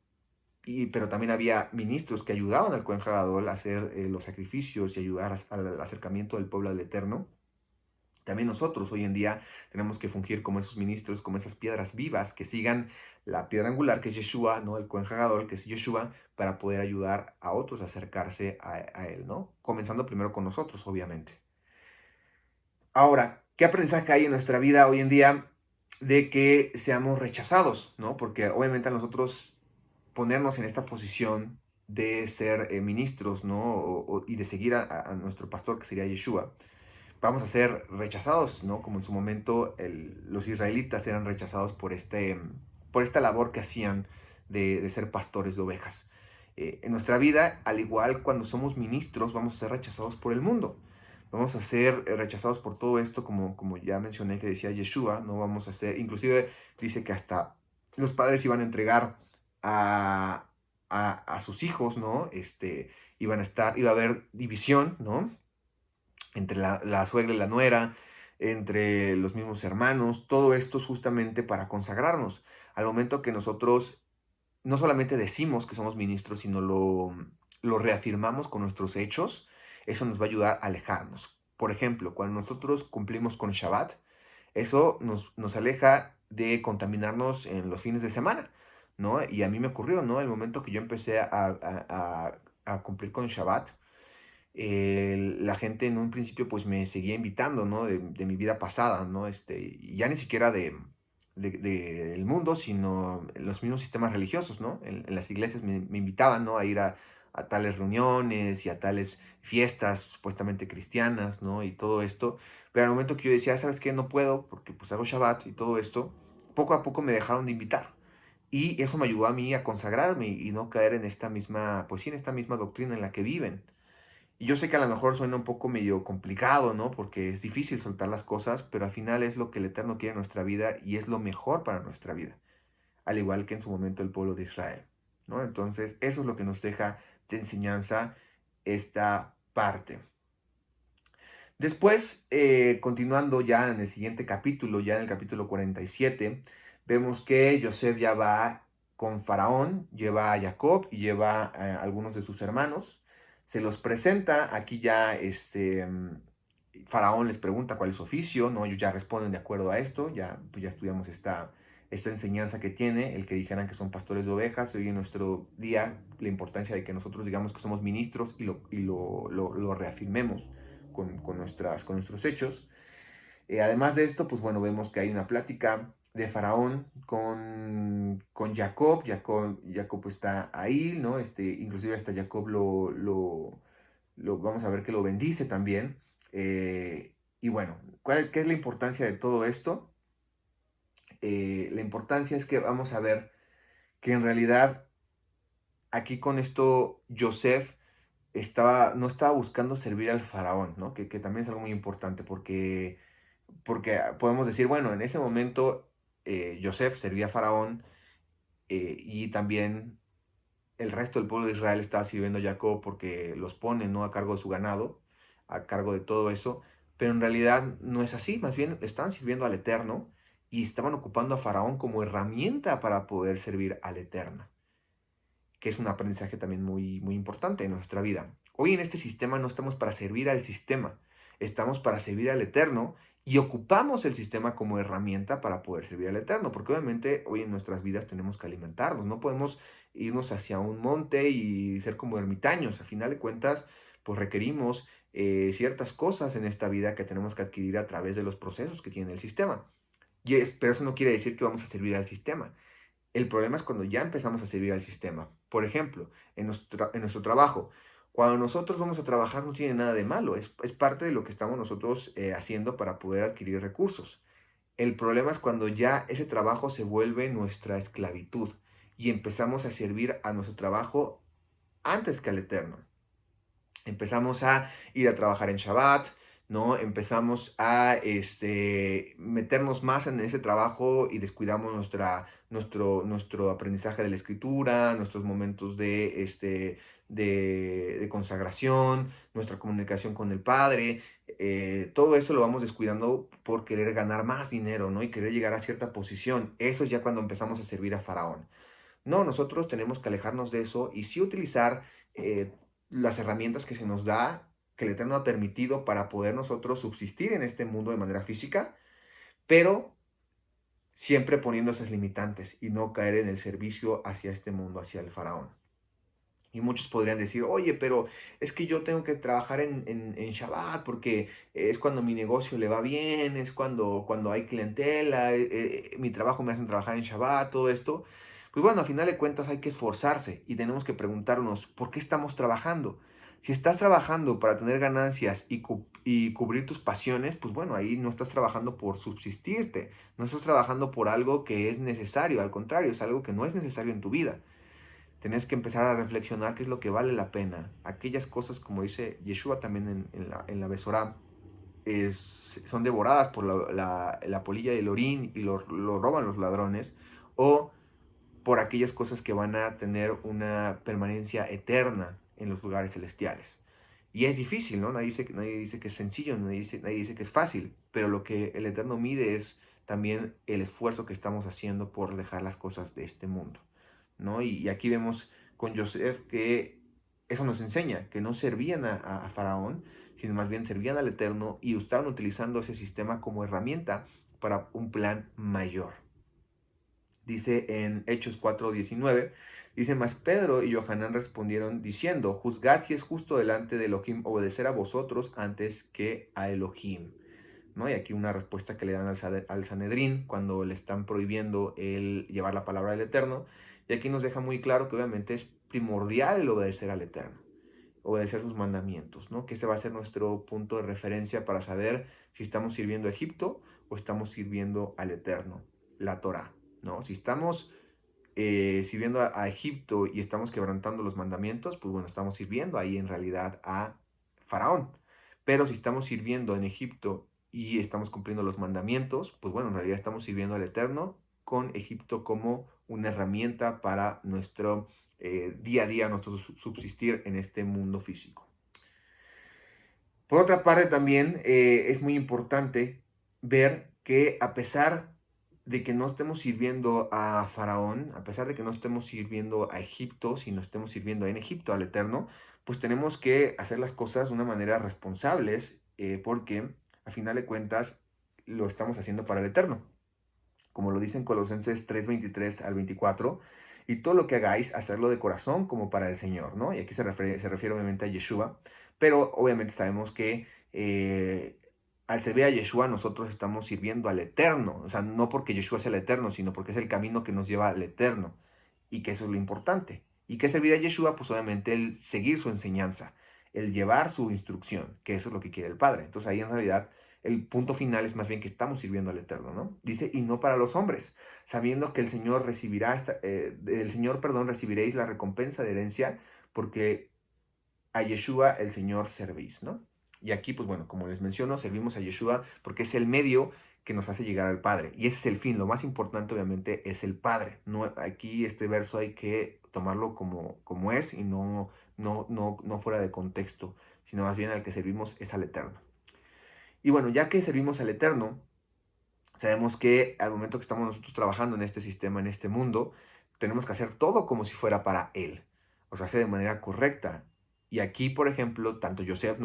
pero también había ministros que ayudaban al Cohen Hagadol a hacer los sacrificios y ayudar al acercamiento del pueblo al Eterno. También nosotros hoy en día tenemos que fungir como esos ministros, como esas piedras vivas que sigan la piedra angular, que es Yeshua, ¿no? El Cohen Hagadol, que es Yeshua, para poder ayudar a otros a acercarse a él, ¿no? Comenzando primero con nosotros, obviamente. Ahora, ¿qué aprendizaje hay en nuestra vida hoy en día de que seamos rechazados, ¿no? Porque obviamente a nosotros ponernos en esta posición de ser ministros, ¿no? Y de seguir a nuestro pastor, que sería Yeshua, vamos a ser rechazados, ¿no? Como en su momento los israelitas eran rechazados por esta labor que hacían de ser pastores de ovejas. En nuestra vida, al igual cuando somos ministros, vamos a ser rechazados por el mundo. Vamos a ser rechazados por todo esto, como ya mencioné que decía Yeshua, ¿no? Vamos a ser, inclusive dice que hasta los padres iban a entregar a, a sus hijos, ¿no? Iba a haber división, ¿no? Entre la suegra y la nuera, entre los mismos hermanos. Todo esto es justamente para consagrarnos. Al momento que nosotros no solamente decimos que somos ministros, sino lo reafirmamos con nuestros hechos, eso nos va a ayudar a alejarnos. Por ejemplo, cuando nosotros cumplimos con Shabbat, eso nos aleja de contaminarnos en los fines de semana, ¿no? Y a mí me ocurrió, ¿no? El momento que yo empecé a cumplir con Shabbat, la gente en un principio pues me seguía invitando, ¿no? De mi vida pasada, ¿no? Y ya ni siquiera del mundo, sino en los mismos sistemas religiosos, ¿no? En las iglesias me invitaban, ¿no? A ir a tales reuniones y a tales fiestas supuestamente cristianas, ¿no? Y todo esto. Pero al momento que yo decía, ¿sabes qué? No puedo porque pues hago Shabbat y todo esto, poco a poco me dejaron de invitar. Y eso me ayudó a mí a consagrarme y no caer en esta misma, pues sí, en esta misma doctrina en la que viven. Y yo sé que a lo mejor suena un poco medio complicado, ¿no? Porque es difícil soltar las cosas, pero al final es lo que el Eterno quiere en nuestra vida y es lo mejor para nuestra vida. Al igual que en su momento el pueblo de Israel. ¿no? Entonces, eso es lo que nos deja de enseñanza esta parte. Después, continuando ya en el siguiente capítulo, ya en el capítulo 47, vemos que Joseph ya va con Faraón, lleva a Jacob y lleva a algunos de sus hermanos, se los presenta, aquí ya Faraón les pregunta cuál es su oficio, ¿no? Ellos ya responden de acuerdo a esto, ya, pues ya estudiamos esta enseñanza que tiene, el que dijeran que son pastores de ovejas. Hoy en nuestro día la importancia de que nosotros digamos que somos ministros y lo reafirmemos con nuestros hechos. Además de esto, pues bueno, vemos que hay una plática de Faraón con Jacob. Jacob está ahí, ¿no? Inclusive hasta Jacob vamos a ver que lo bendice también. Y bueno, ¿qué es la importancia de todo esto? La importancia es que vamos a ver que en realidad aquí con esto Joseph no estaba buscando servir al faraón, ¿no? Que también es algo muy importante porque podemos decir, bueno, en ese momento Joseph servía a faraón y también el resto del pueblo de Israel estaba sirviendo a Jacob porque los pone, ¿no? A cargo de su ganado, a cargo de todo eso, pero en realidad no es así, más bien estaban sirviendo al Eterno y estaban ocupando a Faraón como herramienta para poder servir al Eterno, que es un aprendizaje también muy, muy importante en nuestra vida. Hoy en este sistema no estamos para servir al sistema, estamos para servir al Eterno y ocupamos el sistema como herramienta para poder servir al Eterno, porque obviamente hoy en nuestras vidas tenemos que alimentarnos, no podemos irnos hacia un monte y ser como ermitaños. A final de cuentas, pues requerimos ciertas cosas en esta vida que tenemos que adquirir a través de los procesos que tiene el sistema. Pero eso no quiere decir que vamos a servir al sistema. El problema es cuando ya empezamos a servir al sistema. Por ejemplo, en nuestro trabajo. Cuando nosotros vamos a trabajar no tiene nada de malo, es parte de lo que estamos nosotros haciendo para poder adquirir recursos. El problema es cuando ya ese trabajo se vuelve nuestra esclavitud y empezamos a servir a nuestro trabajo antes que al Eterno. Empezamos a ir a trabajar en Shabbat, ¿no? Empezamos a meternos más en ese trabajo y descuidamos nuestro aprendizaje de la escritura, nuestros momentos de consagración, nuestra comunicación con el Padre. Todo eso lo vamos descuidando por querer ganar más dinero, ¿no? Y querer llegar a cierta posición. Eso es ya cuando empezamos a servir a Faraón. No, nosotros tenemos que alejarnos de eso y sí utilizar eh, las herramientas que se nos da, que el Eterno ha permitido para poder nosotros subsistir en este mundo de manera física, pero siempre poniendo esas limitantes y no caer en el servicio hacia este mundo, hacia el faraón. Y muchos podrían decir, oye, pero es que yo tengo que trabajar en Shabbat porque es cuando mi negocio le va bien, es cuando hay clientela, mi trabajo me hacen trabajar en Shabbat, todo esto. Pues bueno, al final de cuentas hay que esforzarse y tenemos que preguntarnos, ¿por qué estamos trabajando? Si estás trabajando para tener ganancias y cubrir tus pasiones, pues bueno, ahí no estás trabajando por subsistirte, no estás trabajando por algo que es necesario, al contrario, es algo que no es necesario en tu vida. Tenés que empezar a reflexionar qué es lo que vale la pena. Aquellas cosas, como dice Yeshua también en la Besorá, son devoradas por la polilla del orín y lo roban los ladrones, o por aquellas cosas que van a tener una permanencia eterna en los lugares celestiales. Y es difícil, ¿no? Nadie dice que es sencillo, nadie dice que es fácil, pero lo que el Eterno mide es también el esfuerzo que estamos haciendo por dejar las cosas de este mundo, ¿no? Y aquí vemos con Joseph que eso nos enseña, que no servían a Faraón, sino más bien servían al Eterno y estaban utilizando ese sistema como herramienta para un plan mayor. Dice en Hechos 4:19, dice, mas Pedro y Johanán respondieron diciendo, juzgad si es justo delante de Elohim obedecer a vosotros antes que a Elohim. ¿No? Y aquí una respuesta que le dan al Sanedrín cuando le están prohibiendo el llevar la palabra del Eterno. Y aquí nos deja muy claro que obviamente es primordial el obedecer al Eterno, obedecer sus mandamientos, ¿no? Que ese va a ser nuestro punto de referencia para saber si estamos sirviendo a Egipto o estamos sirviendo al Eterno, la Torah, ¿no? Si estamos sirviendo a Egipto y estamos quebrantando los mandamientos, pues bueno, estamos sirviendo ahí en realidad a Faraón. Pero si estamos sirviendo en Egipto y estamos cumpliendo los mandamientos, pues bueno, en realidad estamos sirviendo al Eterno con Egipto como una herramienta para nuestro día a día nuestro subsistir en este mundo físico. Por otra parte, también es muy importante ver que a pesar de que no estemos sirviendo a Faraón, a pesar de que no estemos sirviendo a Egipto, sino estemos sirviendo en Egipto al Eterno, pues tenemos que hacer las cosas de una manera responsables, porque a final de cuentas lo estamos haciendo para el Eterno. Como lo dicen Colosenses 3:23 al 24, y todo lo que hagáis, hacerlo de corazón como para el Señor, ¿no? Y aquí se refiere obviamente a Yeshua, pero obviamente sabemos que al servir a Yeshua nosotros estamos sirviendo al Eterno, o sea, no porque Yeshua sea el Eterno, sino porque es el camino que nos lleva al Eterno, y que eso es lo importante. ¿Y qué servir a Yeshua? Pues obviamente el seguir su enseñanza, el llevar su instrucción, que eso es lo que quiere el Padre. Entonces ahí en realidad el punto final es más bien que estamos sirviendo al Eterno, ¿no? Dice, y no para los hombres, sabiendo que el Señor recibiréis la recompensa de herencia, porque a Yeshua el Señor servís, ¿no? Y aquí, pues bueno, como les menciono, servimos a Yeshua porque es el medio que nos hace llegar al Padre. Y ese es el fin. Lo más importante, obviamente, es el Padre. No, aquí este verso hay que tomarlo como es y no fuera de contexto, sino más bien al que servimos es al Eterno. Y bueno, ya que servimos al Eterno, sabemos que al momento que estamos nosotros trabajando en este sistema, en este mundo, tenemos que hacer todo como si fuera para Él. O sea, hacer de manera correcta. Y aquí, por ejemplo, tanto Joseph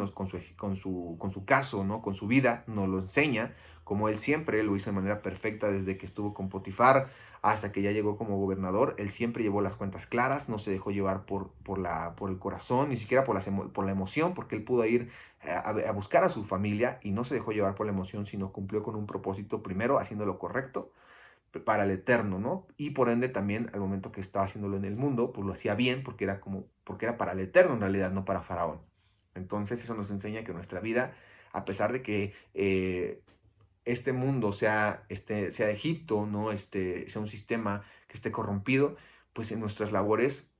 con su caso, ¿no? Con su vida, nos lo enseña, como él siempre lo hizo de manera perfecta desde que estuvo con Potifar hasta que ya llegó como gobernador. Él siempre llevó las cuentas claras, no se dejó llevar por el corazón, ni siquiera por la emoción, porque él pudo ir a buscar a su familia y no se dejó llevar por la emoción, sino cumplió con un propósito, primero haciendo lo correcto para el Eterno, ¿no? Y por ende también al momento que estaba haciéndolo en el mundo, pues lo hacía bien porque era para el Eterno en realidad, no para Faraón. Entonces eso nos enseña que nuestra vida, a pesar de que este mundo sea Egipto, ¿no? Sea un sistema que esté corrompido, pues en nuestras labores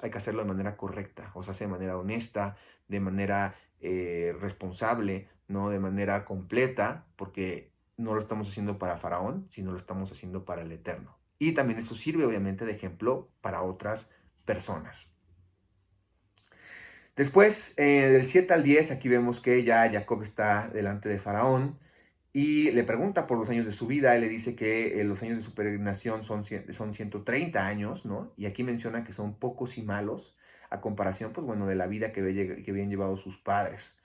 hay que hacerlo de manera correcta, o sea, de manera honesta, de manera responsable, ¿no? De manera completa, porque no lo estamos haciendo para Faraón, sino lo estamos haciendo para el Eterno. Y también eso sirve obviamente de ejemplo para otras personas. Después, del 7 al 10, aquí vemos que ya Jacob está delante de Faraón y le pregunta por los años de su vida. Él le dice que los años de su peregrinación son 130 años, ¿no? Y aquí menciona que son pocos y malos a comparación, pues bueno, de la vida que habían llevado sus padres.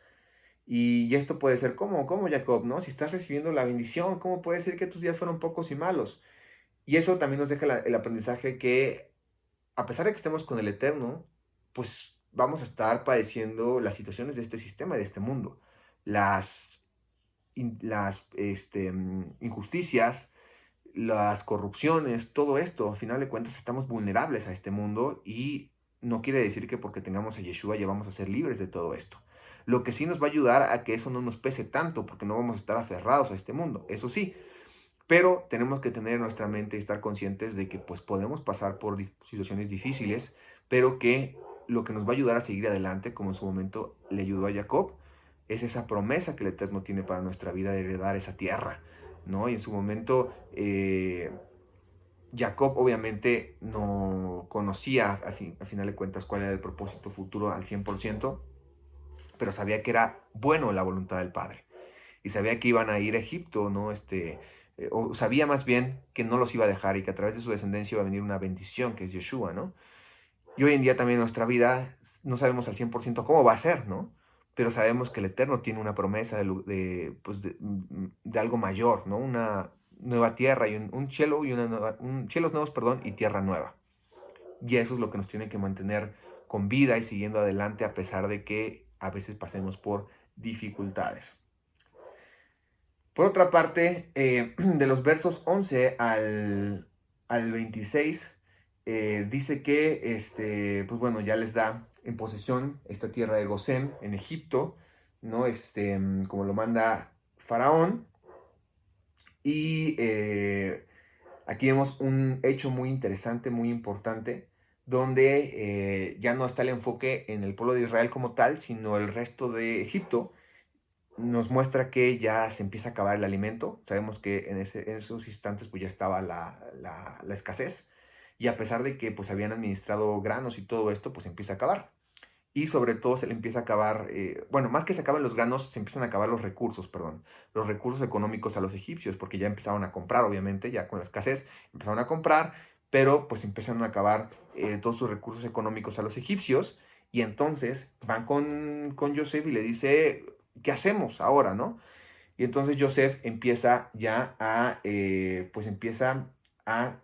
Y esto puede ser, ¿cómo Jacob, no? Si estás recibiendo la bendición, ¿cómo puede ser que tus días fueron pocos y malos? Y eso también nos deja el aprendizaje que, a pesar de que estemos con el Eterno, pues vamos a estar padeciendo las situaciones de este sistema, de este mundo. Las injusticias, las corrupciones, todo esto, al final de cuentas estamos vulnerables a este mundo y no quiere decir que porque tengamos a Yeshua ya vamos a ser libres de todo esto. Lo que sí nos va a ayudar a que eso no nos pese tanto, porque no vamos a estar aferrados a este mundo, eso sí, pero tenemos que tener en nuestra mente y estar conscientes de que pues podemos pasar por situaciones difíciles, pero que lo que nos va a ayudar a seguir adelante, como en su momento le ayudó a Jacob, es esa promesa que el Eterno tiene para nuestra vida de heredar esa tierra, ¿no? Y en su momento Jacob obviamente no conocía a final de cuentas cuál era el propósito futuro al 100%, pero sabía que era bueno la voluntad del Padre y sabía que iban a ir a Egipto, ¿no? O sabía más bien que no los iba a dejar y que a través de su descendencia iba a venir una bendición, que es Yeshua, ¿no? Y hoy en día también en nuestra vida no sabemos al 100% cómo va a ser, ¿no? Pero sabemos que el Eterno tiene una promesa de algo mayor, ¿no? Una nueva tierra y un cielo y cielos nuevos, perdón, y tierra nueva. Y eso es lo que nos tiene que mantener con vida y siguiendo adelante a pesar de que a veces pasemos por dificultades. Por otra parte, de los versos 11 al 26, dice que, pues bueno, ya les da en posesión esta tierra de Gosén en Egipto, ¿no? Como lo manda Faraón. Y aquí vemos un hecho muy interesante, muy importante, donde ya no está el enfoque en el pueblo de Israel como tal, sino el resto de Egipto. Nos muestra que ya se empieza a acabar el alimento. Sabemos que en esos instantes pues ya estaba la escasez. y a pesar de que pues habían administrado granos y todo esto, pues empieza a acabar. Y sobre todo se le empieza a acabar, bueno, más que se acaban los granos, se empiezan a acabar los recursos, perdón, los recursos económicos a los egipcios, porque ya empezaron a comprar, obviamente, ya con la escasez, empezaron a comprar, pero pues empezaron a acabar todos sus recursos económicos a los egipcios, y entonces van con Joseph y le dice, ¿qué hacemos ahora, no? Y entonces Joseph empieza ya a, pues empieza a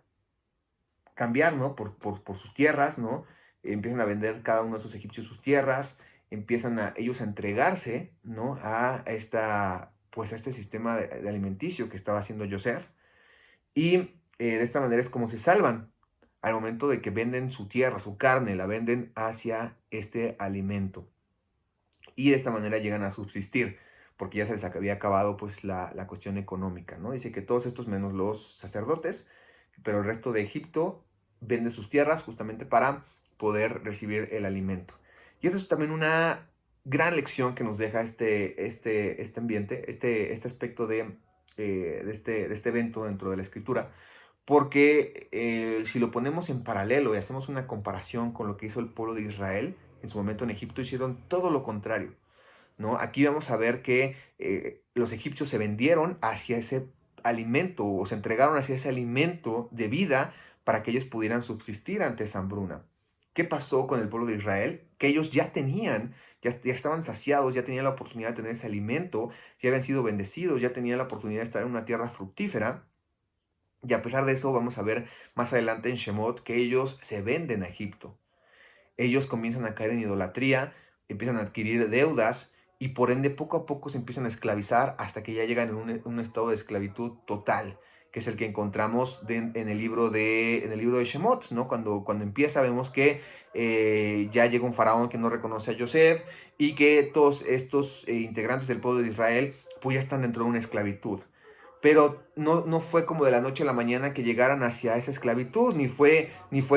cambiar, ¿no? Por sus tierras, ¿no? Empiezan a vender cada uno de esos egipcios sus tierras, empiezan a ellos a entregarse, ¿no? A esta, pues a este sistema de alimenticio que estaba haciendo Joseph. Y de esta manera es como se salvan al momento de que venden su tierra, su carne, la venden hacia este alimento. Y de esta manera llegan a subsistir, porque ya se les había acabado pues la cuestión económica, ¿no? Dice que todos estos menos los sacerdotes, pero el resto de Egipto vende sus tierras justamente para poder recibir el alimento. Y eso es también una gran lección que nos deja este ambiente, este aspecto de este evento dentro de la escritura, porque si lo ponemos en paralelo y hacemos una comparación con lo que hizo el pueblo de Israel, en su momento en Egipto hicieron todo lo contrario, ¿no? Aquí vamos a ver que los egipcios se vendieron hacia ese alimento o se entregaron hacia ese alimento de vida para que ellos pudieran subsistir ante esa hambruna. ¿Qué pasó con el pueblo de Israel? Que ellos ya tenían, ya estaban saciados, ya tenían la oportunidad de tener ese alimento, ya habían sido bendecidos, ya tenían la oportunidad de estar en una tierra fructífera. Y a pesar de eso, vamos a ver más adelante en Shemot que ellos se venden a Egipto. Ellos comienzan a caer en idolatría, empiezan a adquirir deudas y por ende poco a poco se empiezan a esclavizar hasta que ya llegan en un estado de esclavitud total, que es el que encontramos en el libro de Shemot, ¿no? Cuando empieza vemos que ya llega un faraón que no reconoce a Joseph y que todos estos integrantes del pueblo de Israel pues ya están dentro de una esclavitud. Pero no fue como de la noche a la mañana que llegaran hacia esa esclavitud, ni fue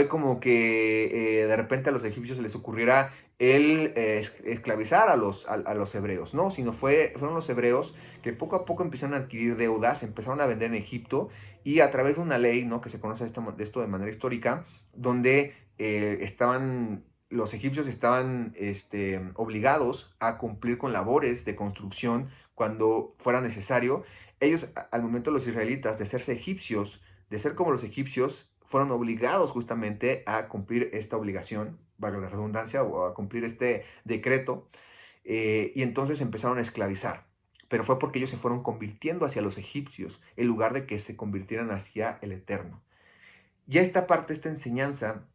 como que de repente a los egipcios se les ocurriera el esclavizar a los hebreos, ¿no? Sino fueron los hebreos que poco a poco empezaron a adquirir deudas, empezaron a vender en Egipto y a través de una ley, ¿no? Que se conoce esto de manera histórica, donde los egipcios estaban obligados a cumplir con labores de construcción cuando fuera necesario. Ellos, al momento los israelitas de hacerse egipcios, de ser como los egipcios, fueron obligados justamente a cumplir esta obligación, valga la redundancia, o a cumplir este decreto, y entonces empezaron a esclavizar. Pero fue porque ellos se fueron convirtiendo hacia los egipcios, en lugar de que se convirtieran hacia el Eterno. Y esta parte, esta enseñanza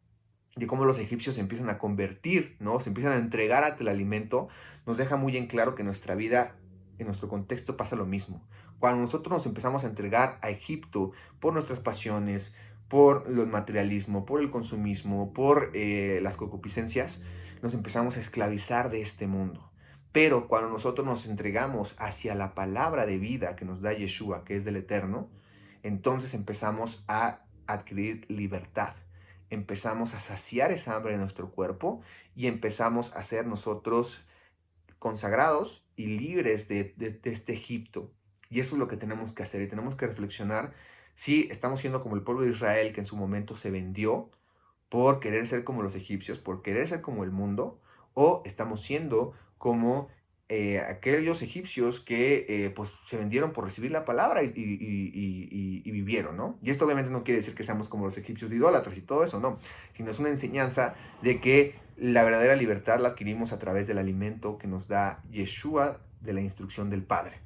de cómo los egipcios se empiezan a convertir, ¿no? Se empiezan a entregar ante el alimento, nos deja muy en claro que en nuestra vida, en nuestro contexto pasa lo mismo. Cuando nosotros nos empezamos a entregar a Egipto por nuestras pasiones, por el materialismo, por el consumismo, por las concupiscencias, nos empezamos a esclavizar de este mundo. Pero cuando nosotros nos entregamos hacia la palabra de vida que nos da Yeshua, que es del Eterno, entonces empezamos a adquirir libertad, empezamos a saciar esa hambre de nuestro cuerpo y empezamos a ser nosotros consagrados y libres de este Egipto. Y eso es lo que tenemos que hacer y tenemos que reflexionar si estamos siendo como el pueblo de Israel que en su momento se vendió por querer ser como los egipcios, por querer ser como el mundo, o estamos siendo como aquellos egipcios que pues se vendieron por recibir la palabra y vivieron, ¿no? Y esto obviamente no quiere decir que seamos como los egipcios de idólatras y todo eso, no, sino es una enseñanza de que la verdadera libertad la adquirimos a través del alimento que nos da Yeshua de la instrucción del Padre.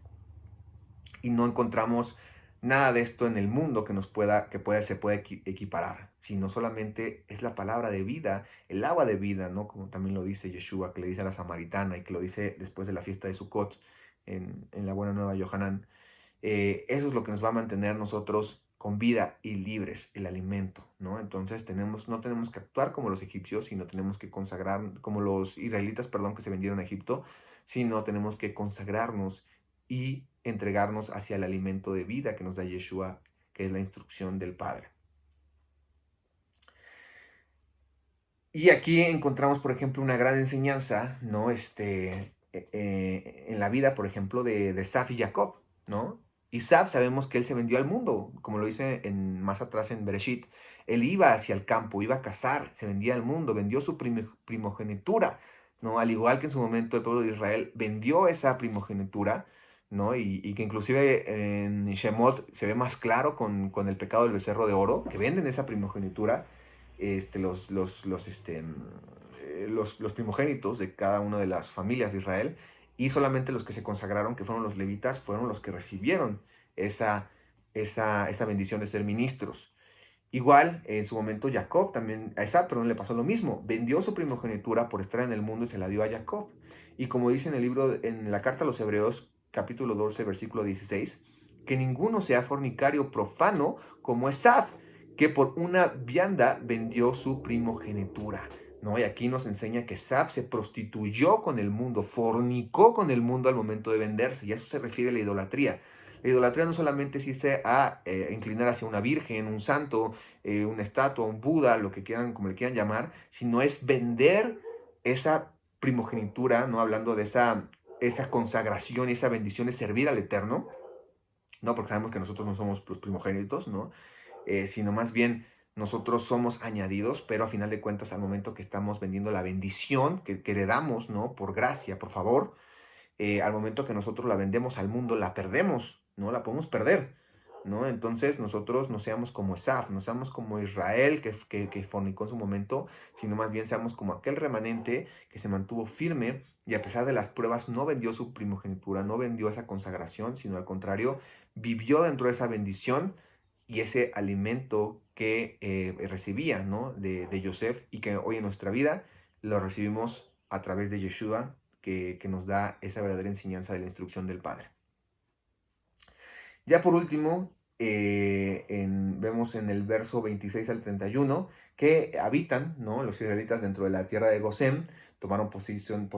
Y no encontramos nada de esto en el mundo que se pueda equiparar, sino solamente es la palabra de vida, el agua de vida, ¿no? Como también lo dice Yeshua, que le dice a la samaritana y que lo dice después de la fiesta de Sukkot en la Buena Nueva Yohanan. Eso es lo que nos va a mantener nosotros con vida y libres, el alimento, ¿no? Entonces no tenemos que actuar como los egipcios, sino tenemos que consagrar, como los israelitas, perdón, que se vendieron a Egipto, sino tenemos que consagrarnos y entregarnos hacia el alimento de vida que nos da Yeshua, que es la instrucción del Padre. Y aquí encontramos, por ejemplo, una gran enseñanza, ¿no? En la vida, por ejemplo, de Esaf y Jacob, ¿no? Isaac sabemos que él se vendió al mundo, como lo dice más atrás en Bereshit. Él iba hacia el campo, iba a cazar, se vendía al mundo, vendió su primogenitura, ¿no? Al igual que en su momento el pueblo de Israel vendió esa primogenitura, ¿no? Y que inclusive en Shemot se ve más claro con el pecado del becerro de oro, que venden esa primogenitura, los primogénitos de cada una de las familias de Israel, y solamente los que se consagraron, que fueron los levitas, fueron los que recibieron esa bendición de ser ministros. Igual, en su momento, Jacob también, a Esab, perdón, le pasó lo mismo. Vendió su primogenitura por estar en el mundo y se la dio a Jacob. Y como dice en el libro, en la carta a los Hebreos, capítulo 12, versículo 16, que ninguno sea fornicario profano como Esab, que por una vianda vendió su primogenitura. ¿No? Y aquí nos enseña que Esab se prostituyó con el mundo, fornicó con el mundo al momento de venderse, y a eso se refiere la idolatría. La idolatría no solamente existe a inclinar hacia una virgen, un santo, una estatua, un Buda, lo que quieran, como le quieran llamar, sino es vender esa primogenitura, ¿no? Hablando de esa consagración y esa bendición de servir al Eterno, ¿no? Porque sabemos que nosotros no somos los primogénitos, ¿no? Sino más bien nosotros somos añadidos, pero a final de cuentas, al momento que estamos vendiendo la bendición que le damos, ¿no? Por gracia, por favor, al momento que nosotros la vendemos al mundo, la perdemos, ¿no? La podemos perder, ¿no? Entonces nosotros no seamos como Esaf, no seamos como Israel que fornicó en su momento, sino más bien seamos como aquel remanente que se mantuvo firme y a pesar de las pruebas no vendió su primogenitura, no vendió esa consagración, sino al contrario, vivió dentro de esa bendición y ese alimento que recibía, ¿no? De Yosef, y que hoy en nuestra vida lo recibimos a través de Yeshua, que nos da esa verdadera enseñanza de la instrucción del Padre. Ya por último, vemos en el verso 26 al 31 que habitan, ¿no? Los israelitas dentro de la tierra de Gosén, tomaron posición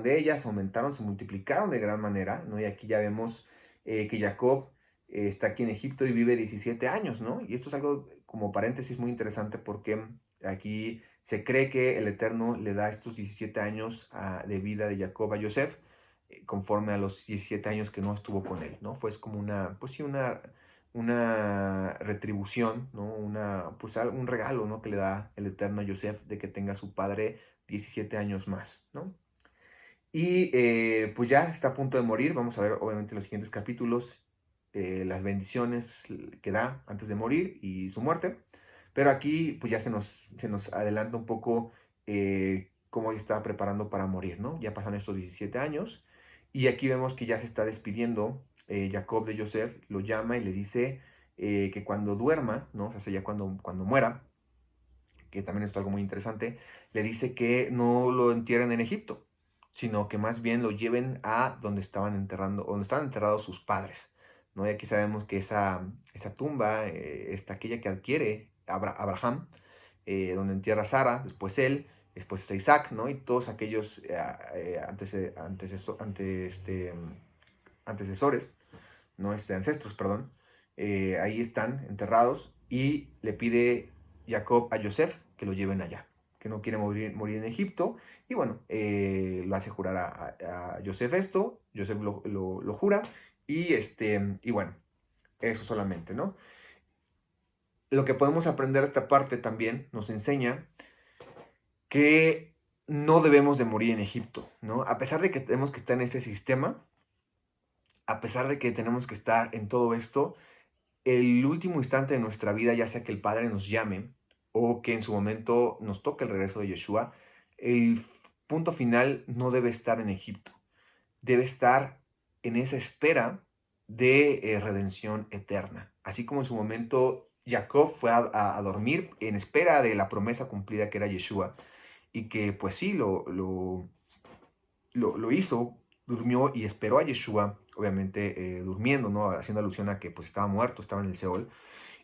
de ellas, aumentaron, se multiplicaron de gran manera, ¿no? Y aquí ya vemos que Jacob está aquí en Egipto y vive 17 años, ¿no? Y esto es algo como paréntesis muy interesante porque aquí se cree que el Eterno le da estos 17 años de vida de Jacob a Yosef, conforme a los 17 años que no estuvo con él, ¿no? Fue como una retribución, ¿no? Pues un regalo, ¿no? Que le da el Eterno a Yosef de que tenga a su padre 17 años más, ¿no? Y pues ya está a punto de morir. Vamos a ver, obviamente, los siguientes capítulos, las bendiciones que da antes de morir y su muerte. Pero aquí, pues ya se nos adelanta un poco cómo él está preparando para morir, ¿no? Ya pasan estos 17 años. Y aquí vemos que ya se está despidiendo Jacob de Joseph, lo llama y le dice que cuando duerma, ¿no? O sea, ya cuando muera, que también es algo muy interesante, le dice que no lo entierren en Egipto, sino que más bien lo lleven a donde estaban enterrados sus padres, ¿no? Y aquí sabemos que esa tumba es aquella que adquiere Abraham, donde entierra a Sara, después él, después está Isaac, ¿no? Y todos aquellos antecesores, ¿no? Ancestros, perdón, ahí están enterrados y le pide Jacob a Joseph que lo lleven allá, que no quiere morir en Egipto, y bueno, lo hace jurar a Joseph esto, Joseph lo jura, y bueno, eso solamente, ¿no? Lo que podemos aprender de esta parte también nos enseña que no debemos de morir en Egipto, ¿no? A pesar de que tenemos que estar en ese sistema, a pesar de que tenemos que estar en todo esto, el último instante de nuestra vida, ya sea que el Padre nos llame o que en su momento nos toque el regreso de Yeshua, el punto final no debe estar en Egipto, debe estar en esa espera de redención eterna. Así como en su momento Jacob fue a dormir en espera de la promesa cumplida que era Yeshua, y que pues sí, lo hizo, durmió y esperó a Yeshua, obviamente durmiendo, ¿no? Haciendo alusión a que pues estaba muerto, estaba en el Seol,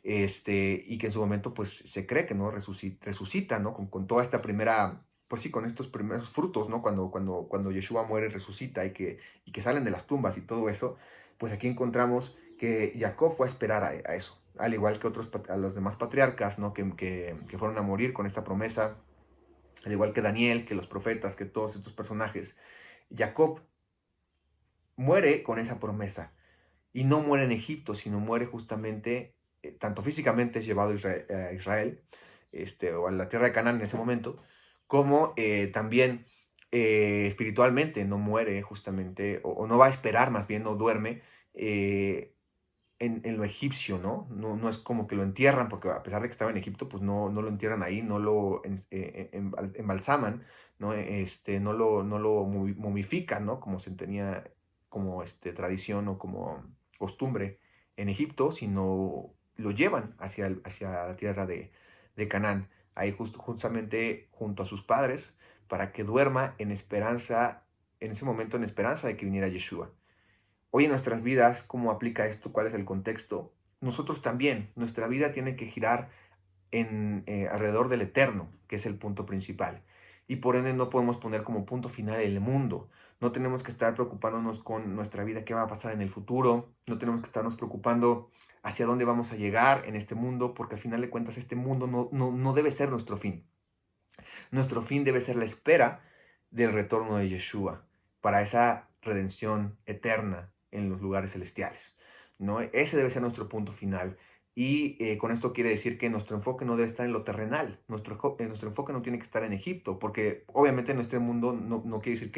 y que en su momento pues se cree que no resucita, ¿no? Con toda esta primera, pues sí, con estos primeros frutos, ¿no? Cuando Yeshua muere, resucita y que salen de las tumbas y todo eso, pues aquí encontramos que Jacob fue a esperar a eso, al igual que a los demás patriarcas, ¿no? Que fueron a morir con esta promesa, al igual que Daniel, que los profetas, que todos estos personajes. Jacob muere con esa promesa y no muere en Egipto, sino muere justamente tanto físicamente es llevado a Israel, o a la tierra de Canaán en ese momento, como también espiritualmente no muere justamente, o no va a esperar, más bien no duerme eh, en lo egipcio, ¿no? No es como que lo entierran, porque a pesar de que estaba en Egipto, pues no lo entierran ahí, no lo embalsaman, ¿no? No lo momifican, ¿no? Como se tenía como tradición o como costumbre en Egipto, sino lo llevan hacia la tierra de Canaán, ahí justamente junto a sus padres, para que duerma en esperanza, en ese momento en esperanza de que viniera Yeshua. Hoy en nuestras vidas, ¿cómo aplica esto? ¿Cuál es el contexto? Nosotros también, nuestra vida tiene que girar alrededor del eterno, que es el punto principal. Y por ende no podemos poner como punto final el mundo. No tenemos que estar preocupándonos con nuestra vida, qué va a pasar en el futuro. No tenemos que estarnos preocupando hacia dónde vamos a llegar en este mundo, porque al final de cuentas este mundo no debe ser nuestro fin. Nuestro fin debe ser la espera del retorno de Yeshua para esa redención eterna en los lugares celestiales, ¿no? Ese debe ser nuestro punto final. Y con esto quiere decir que nuestro enfoque no debe estar en lo terrenal, nuestro enfoque no tiene que estar en Egipto, porque obviamente en este mundo no quiere decir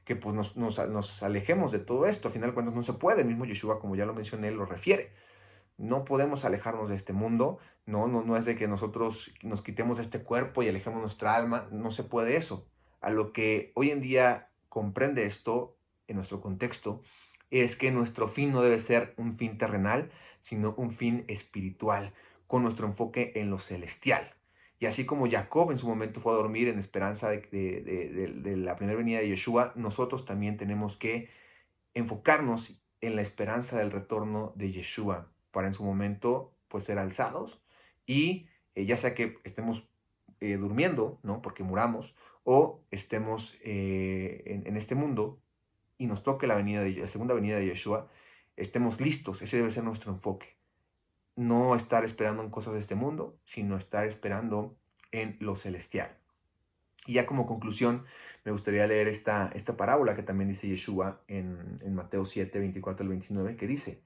que pues nos alejemos de todo esto. Al final de cuentas no se puede, el mismo Yeshua, como ya lo mencioné, lo refiere. No podemos alejarnos de este mundo, no es de que nosotros nos quitemos de este cuerpo y alejemos nuestra alma, no se puede eso. A lo que hoy en día comprende esto, en nuestro contexto, es que nuestro fin no debe ser un fin terrenal, sino un fin espiritual, con nuestro enfoque en lo celestial. Y así como Jacob en su momento fue a dormir en esperanza de la primera venida de Yeshua, nosotros también tenemos que enfocarnos en la esperanza del retorno de Yeshua para en su momento pues ser alzados y ya sea que estemos durmiendo, ¿no? Porque muramos, o estemos en este mundo y nos toque la segunda venida de Yeshua, estemos listos. Ese debe ser nuestro enfoque. No estar esperando en cosas de este mundo, sino estar esperando en lo celestial. Y ya como conclusión, me gustaría leer esta parábola que también dice Yeshua en Mateo 7, 24 al 29, que dice: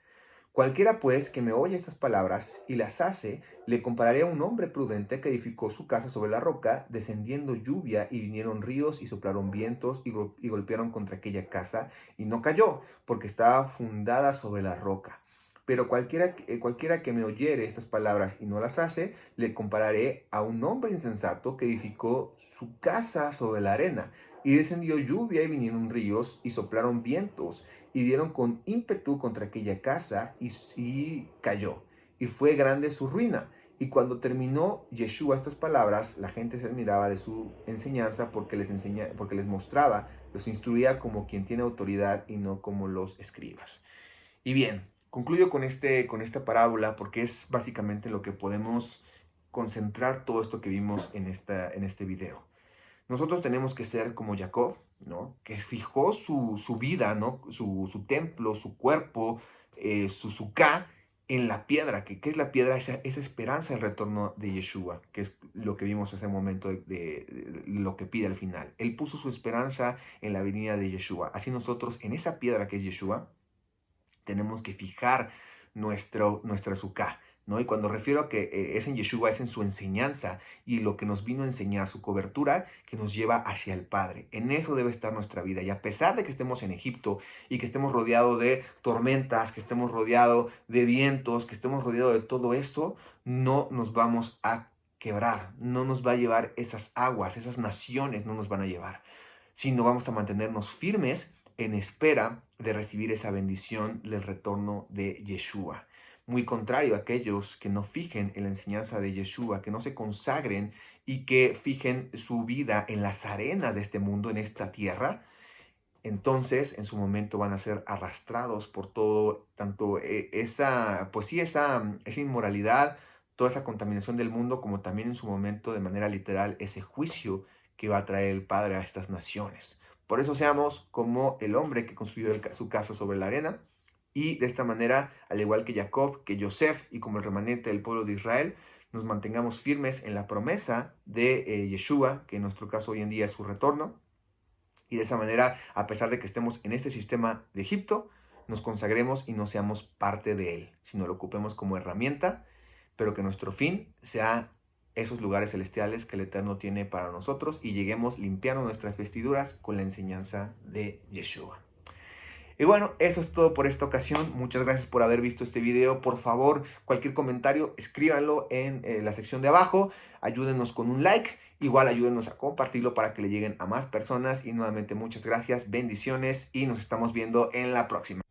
Cualquiera pues que me oye estas palabras y las hace, le compararé a un hombre prudente que edificó su casa sobre la roca, descendiendo lluvia y vinieron ríos y soplaron vientos y golpearon contra aquella casa y no cayó, porque estaba fundada sobre la roca. Pero cualquiera que me oyere estas palabras y no las hace, le compararé a un hombre insensato que edificó su casa sobre la arena. Y descendió lluvia y vinieron ríos y soplaron vientos y dieron con ímpetu contra aquella casa y cayó. Y fue grande su ruina. Y cuando terminó Yeshua estas palabras, la gente se admiraba de su enseñanza porque les mostraba, los instruía como quien tiene autoridad y no como los escribas. Y bien, concluyo con esta parábola porque es básicamente lo que podemos concentrar todo esto que vimos en este video. Nosotros tenemos que ser como Jacob, ¿no? Que fijó su vida, ¿no? Su templo, su cuerpo, su suká en la piedra. ¿Qué es la piedra? Esa esperanza del retorno de Yeshua, que es lo que vimos hace un momento de lo que pide al final. Él puso su esperanza en la venida de Yeshua. Así nosotros, en esa piedra que es Yeshua, tenemos que fijar nuestra suká, ¿no? Y cuando refiero a que es en Yeshua, es en su enseñanza y lo que nos vino a enseñar, su cobertura que nos lleva hacia el Padre. En eso debe estar nuestra vida. Y a pesar de que estemos en Egipto y que estemos rodeados de tormentas, que estemos rodeados de vientos, que estemos rodeados de todo eso, no nos vamos a quebrar, no nos va a llevar esas aguas, esas naciones no nos van a llevar, sino vamos a mantenernos firmes en espera de recibir esa bendición del retorno de Yeshua. Muy contrario a aquellos que no fijen en la enseñanza de Yeshua, que no se consagren y que fijen su vida en las arenas de este mundo, en esta tierra, entonces en su momento van a ser arrastrados por todo, tanto esa inmoralidad, toda esa contaminación del mundo, como también en su momento, de manera literal, ese juicio que va a traer el Padre a estas naciones. Por eso seamos como el hombre que construyó su casa sobre la arena, y de esta manera, al igual que Jacob, que Yosef y como el remanente del pueblo de Israel, nos mantengamos firmes en la promesa de Yeshua, que en nuestro caso hoy en día es su retorno, y de esa manera, a pesar de que estemos en este sistema de Egipto, nos consagremos y no seamos parte de Él, sino lo ocupemos como herramienta, pero que nuestro fin sea esos lugares celestiales que el Eterno tiene para nosotros y lleguemos limpiando nuestras vestiduras con la enseñanza de Yeshua. Y bueno, eso es todo por esta ocasión. Muchas gracias por haber visto este video. Por favor, cualquier comentario, escríbanlo en la sección de abajo. Ayúdenos con un like. Igual ayúdenos a compartirlo para que le lleguen a más personas. Y nuevamente muchas gracias, bendiciones y nos estamos viendo en la próxima.